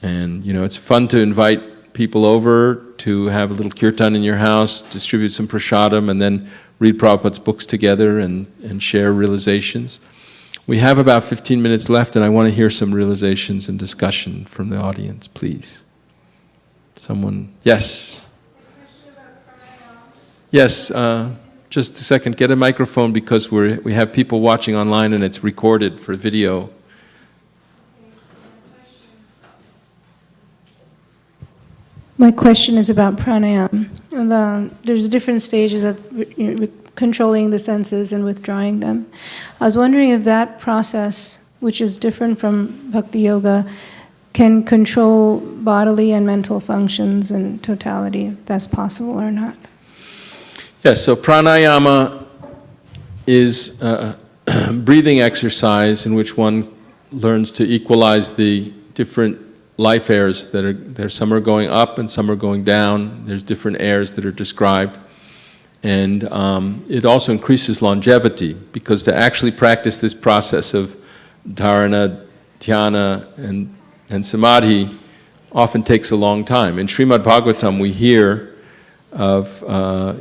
it's fun to invite people over to have a little kirtan in your house, distribute some prasadam, and then read Prabhupada's books together and share realizations. We have about 15 minutes left, and I want to hear some realizations and discussion from the audience, please. Someone, yes? Yes, just a second, get a microphone because we have people watching online and it's recorded for video. My question is about pranayama. There's different stages of controlling the senses and withdrawing them. I was wondering if that process, which is different from bhakti yoga, can control bodily and mental functions in totality, if that's possible or not. Yes, so pranayama is a breathing exercise in which one learns to equalize the different life airs that are some are going up and some are going down. There's different airs that are described. And it also increases longevity, because to actually practice this process of dharana, dhyana, and samadhi often takes a long time. In Srimad Bhagavatam we hear of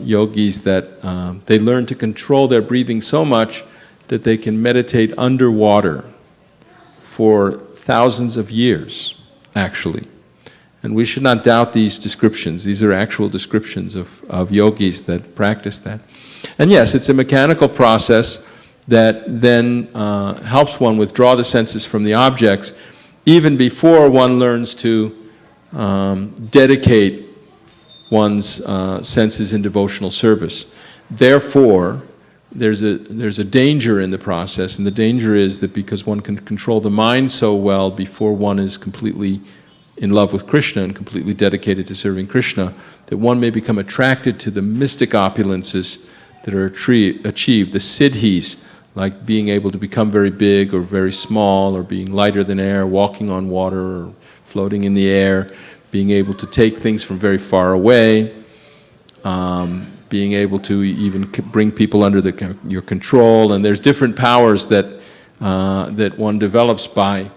yogis that they learn to control their breathing so much that they can meditate underwater for thousands of years, actually. And we should not doubt these descriptions. These are actual descriptions of yogis that practice that. And yes, it's a mechanical process that then helps one withdraw the senses from the objects, even before one learns to dedicate one's senses in devotional service. Therefore, there's a danger in the process, and the danger is that because one can control the mind so well before one is completely in love with Krishna and completely dedicated to serving Krishna, that one may become attracted to the mystic opulences that are achieved, the siddhis, like being able to become very big or very small, or being lighter than air, walking on water, or floating in the air, being able to take things from very far away, being able to even bring people under your control. And there's different powers that one develops by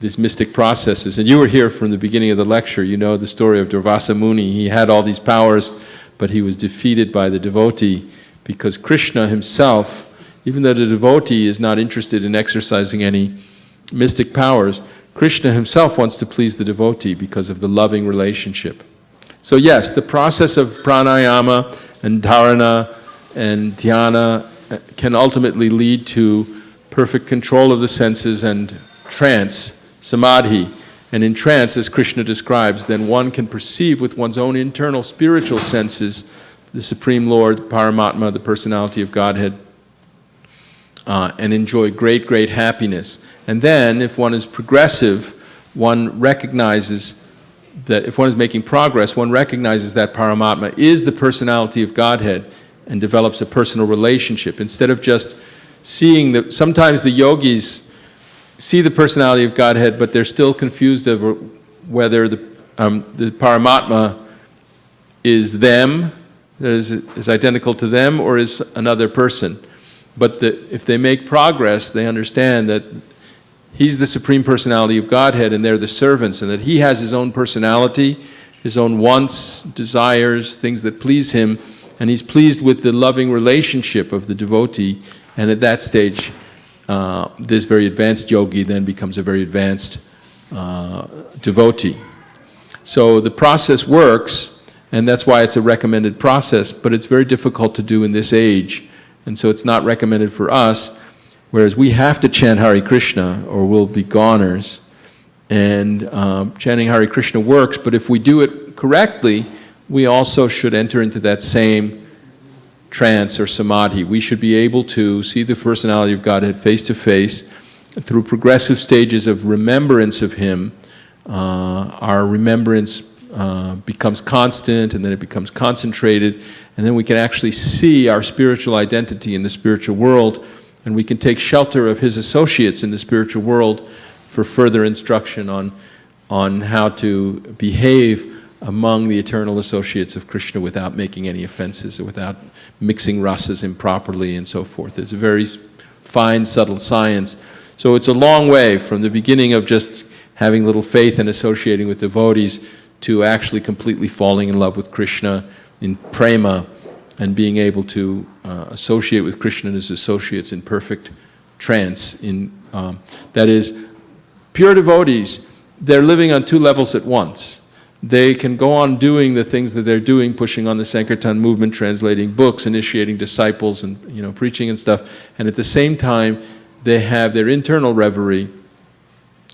these mystic processes. And you were here from the beginning of the lecture. You know the story of Durvasa Muni. He had all these powers, but he was defeated by the devotee, because Krishna himself, even though the devotee is not interested in exercising any mystic powers, Krishna himself wants to please the devotee because of the loving relationship. So yes, the process of pranayama and dharana and dhyana can ultimately lead to perfect control of the senses and trance, samadhi. And in trance, as Krishna describes, then one can perceive with one's own internal spiritual senses the Supreme Lord, Paramatma, the personality of Godhead, and enjoy great, great happiness. And then, if one is progressive, one recognizes that if one is making progress, one recognizes that Paramatma is the personality of Godhead and develops a personal relationship. Instead of just seeing that, sometimes the yogis see the personality of Godhead, but they're still confused over whether the Paramatma is them, that is identical to them, or is another person. But if they make progress, they understand that He's the Supreme Personality of Godhead and they're the servants, and that He has His own personality, His own wants, desires, things that please Him, and He's pleased with the loving relationship of the devotee. And at that stage, this very advanced yogi then becomes a very advanced devotee. So the process works, and that's why it's a recommended process, but it's very difficult to do in this age. And so it's not recommended for us, whereas we have to chant Hare Krishna or we'll be goners. And chanting Hare Krishna works, but if we do it correctly, we also should enter into that same trance or samadhi. We should be able to see the personality of Godhead face to face through progressive stages of remembrance of Him. Our remembrance becomes constant, and then it becomes concentrated, and then we can actually see our spiritual identity in the spiritual world, and we can take shelter of His associates in the spiritual world for further instruction on how to behave among the eternal associates of Krishna without making any offenses, or without mixing rasas improperly and so forth. It's a very fine, subtle science. So it's a long way from the beginning of just having little faith and associating with devotees to actually completely falling in love with Krishna in prema and being able to associate with Krishna and His associates in perfect trance. That is, pure devotees, they're living on two levels at once. they can go on doing the things that they're doing, pushing on the Sankirtan movement, translating books, initiating disciples, and preaching and stuff. And at the same time, they have their internal reverie,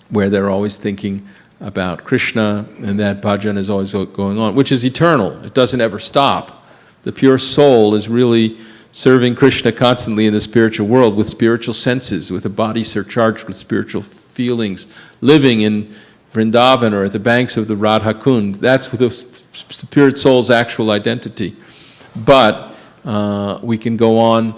where they're always thinking about Krishna, and that bhajan is always going on, which is eternal. It doesn't ever stop. The pure soul is really serving Krishna constantly in the spiritual world with spiritual senses, with a body surcharged with spiritual feelings, living in Vrindavan or at the banks of the Radha Kund. That's the spirit soul's actual identity. But we can go on,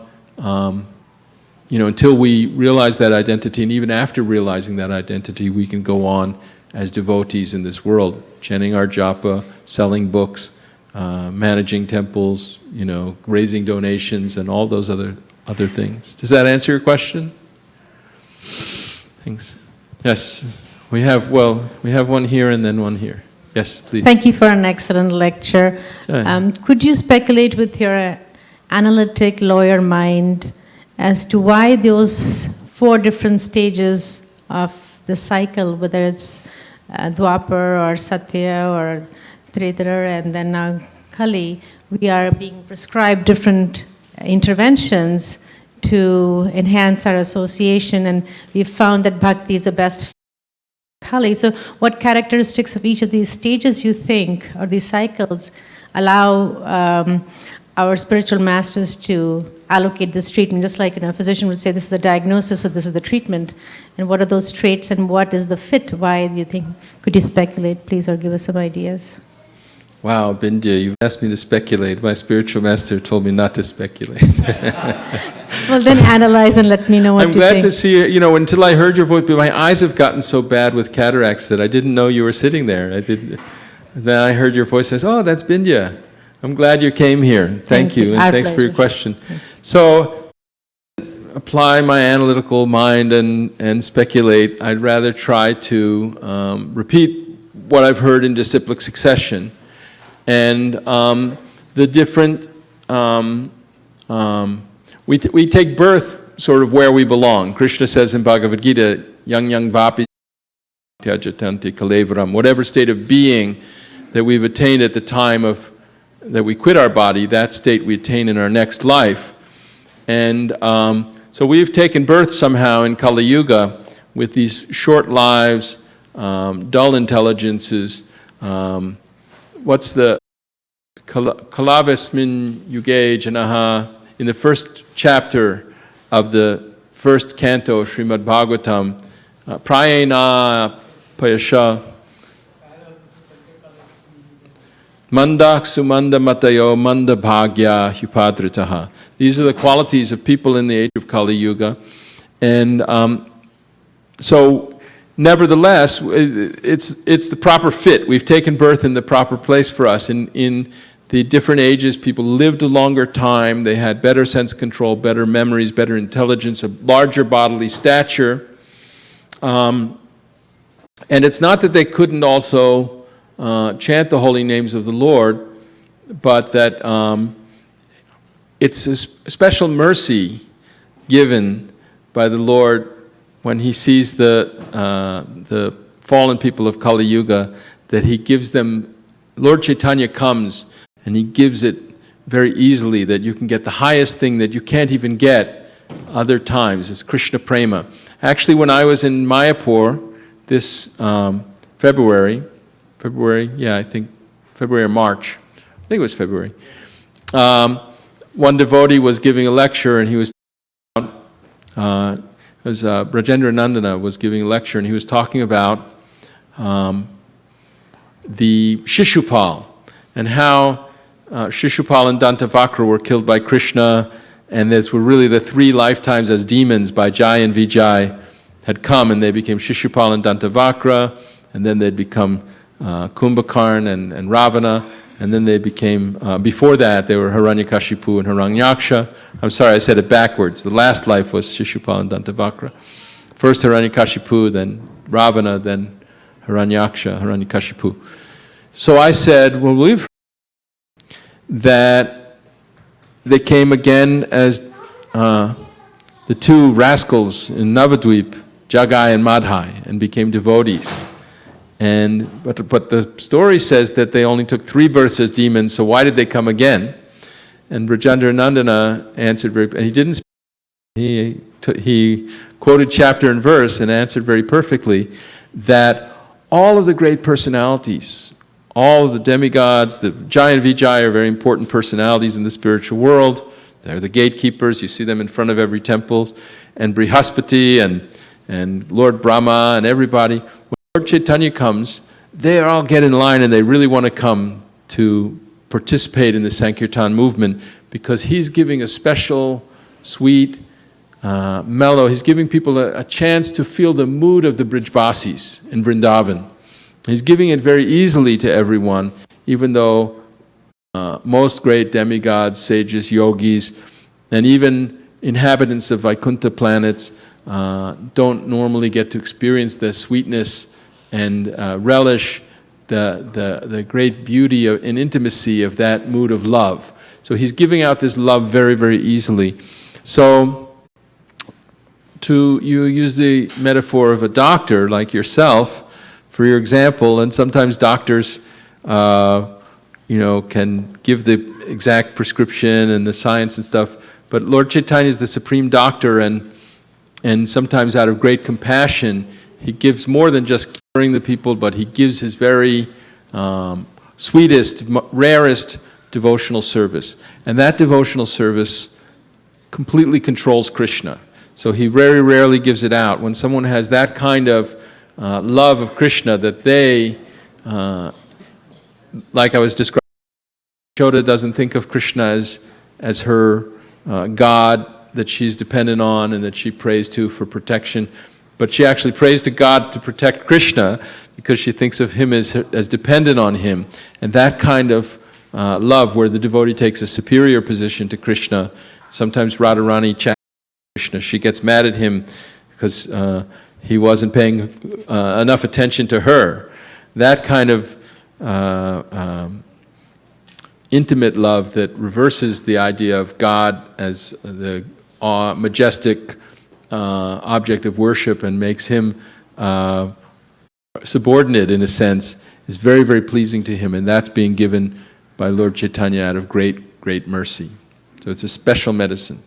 until we realize that identity, and even after realizing that identity, we can go on as devotees in this world, chanting our japa, selling books, managing temples, raising donations, and all those other things. Does that answer your question? Thanks. Yes, we have one here and then one here. Yes, please. Thank you for an excellent lecture. Could you speculate with your analytic lawyer mind as to why those 4 different stages of the cycle, whether it's Dwapar or Satya or Treta and then now Kali, we are being prescribed different interventions to enhance our association, and we've found that bhakti is the best Kali. So what characteristics of each of these stages you think, or these cycles, allow our spiritual masters to allocate this treatment? Just like a physician would say, this is a diagnosis, so this is the treatment. And what are those traits and what is the fit? Why do you think? Could you speculate, please, or give us some ideas? Wow, Bindya, you've asked me to speculate. My spiritual master told me not to speculate. Well, then analyze and let me know what you think. I'm glad to see, until I heard your voice, but my eyes have gotten so bad with cataracts that I didn't know you were sitting there. Then I heard your voice, says, oh, that's Bindya. I'm glad you came here. Thank you, and thanks for your question. So, apply my analytical mind and speculate. I'd rather try to repeat what I've heard in disciplic succession. And the different, we take birth sort of where we belong. Krishna says in Bhagavad Gita, yang vapi tyajatanti kalevaram, whatever state of being that we've attained at the time that we quit our body, that state we attain in our next life. And so we've taken birth somehow in Kali Yuga with these short lives, dull intelligences. What's the Kalavasmin Yuge Janaha, in the first chapter of the first canto of Srimad Bhagavatam, Prayena Payasha Mandak Sumanda Matayo Manda Bhagya Hupadritaha. These are the qualities of people in the age of Kali Yuga. And so, nevertheless, it's the proper fit. We've taken birth in the proper place for us. In the different ages, people lived a longer time. They had better sense control, better memories, better intelligence, a larger bodily stature. And it's not that they couldn't also chant the holy names of the Lord, but that it's a special mercy given by the Lord when He sees the fallen people of Kali Yuga, that He gives them, Lord Chaitanya comes and He gives it very easily, that you can get the highest thing that you can't even get other times. It's Krishna Prema. Actually, when I was in Mayapur this February, I think February or March, I think it was February, one devotee was giving a lecture, and he was Brajendra Nandana was giving a lecture, and he was talking about the Shishupal, and how Shishupal and Dantavakra were killed by Krishna, and these were really the 3 lifetimes as demons by Jai and Vijay had come, and they became Shishupal and Dantavakra, and then they'd become Kumbhakarna and Ravana, and then they became, before that, they were Hiranyakashipu and Hiranyaksha. I'm sorry, I said it backwards. The last life was Shishupal and Dantavakra. First Hiranyakashipu, then Ravana, then Hiranyakashipu. So I said, well, we've heard that they came again as the 2 rascals in Navadvip, Jagai and Madhai, and became devotees. But the story says that they only took 3 births as demons, so why did they come again? And Brajendra Nandana answered and he didn't speak, he quoted chapter and verse and answered very perfectly that all of the great personalities, all of the demigods, the Jaya and Vijaya are very important personalities in the spiritual world. They're the gatekeepers, you see them in front of every temple, and Brihaspati and Lord Brahma and everybody. When Lord Chaitanya comes, they all get in line and they really want to come to participate in the Sankirtan movement because he's giving a special, sweet, mellow, he's giving people a chance to feel the mood of the Brijbasis in Vrindavan. He's giving it very easily to everyone, even though most great demigods, sages, yogis, and even inhabitants of Vaikuntha planets don't normally get to experience the sweetness and relish the great beauty and intimacy of that mood of love. So he's giving out this love very, very easily. So you use the metaphor of a doctor like yourself for your example, and sometimes doctors can give the exact prescription and the science and stuff, but Lord Chaitanya is the supreme doctor, and sometimes out of great compassion, he gives more than just curing the people, but he gives his very sweetest, rarest devotional service. And that devotional service completely controls Krishna. So he very rarely gives it out. When someone has that kind of love of Krishna that they, like I was describing, Yashoda doesn't think of Krishna as her God that she's dependent on and that she prays to for protection, but she actually prays to God to protect Krishna because she thinks of him as dependent on him. And that kind of love where the devotee takes a superior position to Krishna, sometimes Radharani challenges Krishna, she gets mad at him because he wasn't paying enough attention to her. That kind of intimate love that reverses the idea of God as the majestic object of worship and makes him subordinate in a sense is very, very pleasing to him, and that's being given by Lord Chaitanya out of great, great mercy. So it's a special medicine.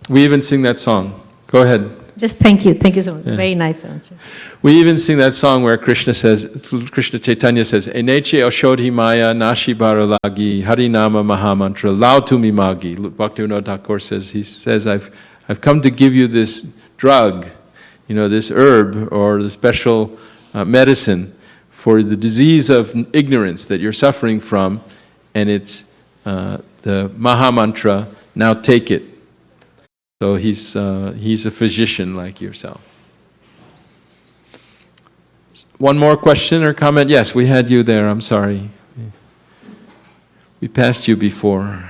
We even sing that song. Go ahead. Just thank you so much. Yeah. Very nice answer. We even sing that song where Krishna Chaitanya says, Eneche Oshodhi Maya Nashi Baralagi Harinama Mahamantra Lao Tumi Magi. Bhaktivinoda Thakur says, he says, I've come to give you this drug, this herb or the special medicine for the disease of ignorance that you're suffering from, and it's the Mahamantra, now take it. So he's a physician like yourself. One more question or comment? Yes, we had you there, I'm sorry. We passed you before.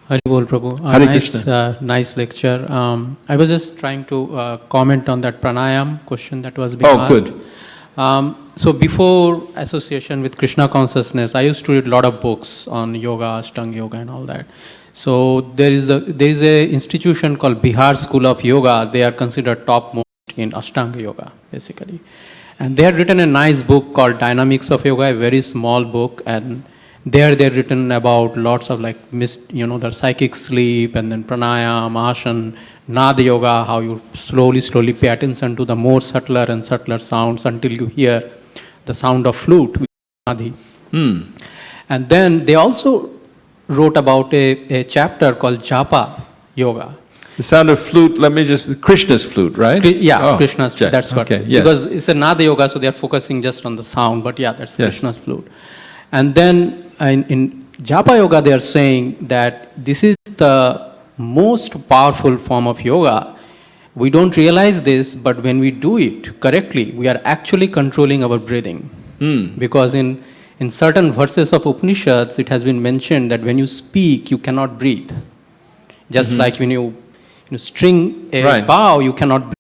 Hari Bol Prabhu. Hare Krishna. Nice lecture. I was just trying to comment on that pranayam question that was being asked. Oh, good. So before association with Krishna consciousness, I used to read a lot of books on yoga, Ashtanga yoga and all that. So there is a institution called Bihar School of Yoga. They are considered topmost in Ashtanga yoga, basically. And they had written a nice book called Dynamics of Yoga, a very small book, and they're written about lots of the psychic sleep and then pranayam, asana, nada yoga, how you slowly pay attention to the more subtler and subtler sounds until you hear the sound of flute, which is nadi. And then they also wrote about a chapter called Japa yoga. The sound of flute, Krishna's flute, right? Yeah, Krishna's flute, that's what. Okay, yes. Because it's a nada yoga, so they are focusing just on the sound, but yeah, that's Krishna's flute. And then in Japa yoga, they are saying that this is the most powerful form of yoga. We don't realize this, but when we do it correctly, we are actually controlling our breathing. Because in certain verses of Upanishads, it has been mentioned that when you speak, you cannot breathe. Just like when you string a bow, you cannot breathe.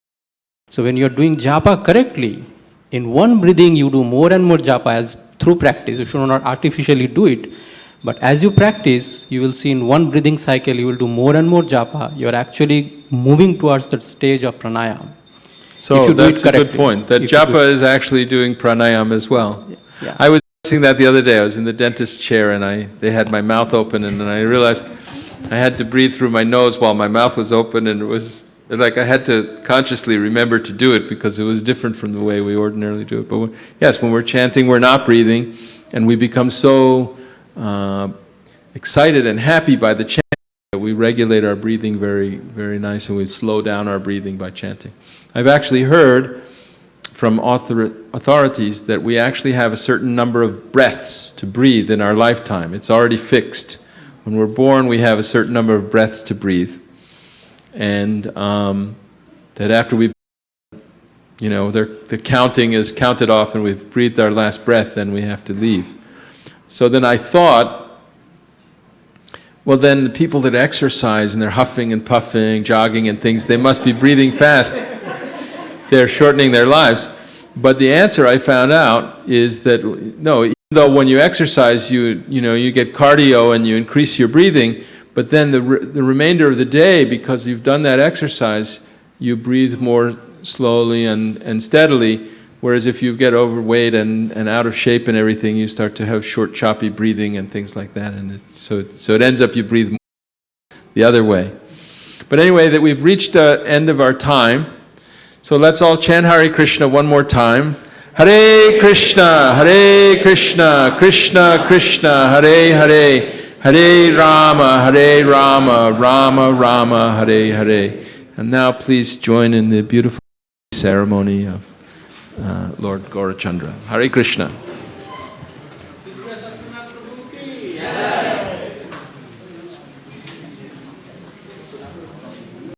So when you are doing japa correctly, in one breathing you do more and more japa as through practice. You should not artificially do it. But as you practice, you will see in one breathing cycle, you will do more and more japa. You are actually moving towards that stage of pranayama. So that's a good point, that japa is actually doing pranayama as well. Yeah. I was doing that the other day. I was in the dentist's chair and they had my mouth open, and then I realized I had to breathe through my nose while my mouth was open, and it was like I had to consciously remember to do it because it was different from the way we ordinarily do it. But yes, when we're chanting, we're not breathing, and we become so excited and happy by the chanting that we regulate our breathing very, very nice, and we slow down our breathing by chanting. I've actually heard from authorities that we actually have a certain number of breaths to breathe in our lifetime. It's already fixed. When we're born, we have a certain number of breaths to breathe. And that after we've, the counting is counted off and we've breathed our last breath, then we have to leave. So then I thought, well then the people that exercise and they're huffing and puffing, jogging and things, they must be breathing fast. They're shortening their lives. But the answer I found out is that no, even though when you exercise you get cardio and you increase your breathing, but then the remainder of the day, because you've done that exercise, you breathe more slowly and steadily, whereas if you get overweight and out of shape and everything, you start to have short, choppy breathing and things like that, and so it ends up you breathe more the other way. But anyway, that we've reached the end of our time, so let's all chant Hare Krishna one more time. Hare Krishna, Krishna Krishna, Hare Hare, Hare Rama, Rama Rama, Hare Hare. And now please join in the beautiful ceremony of Lord Gaurachandra. Hare Krishna.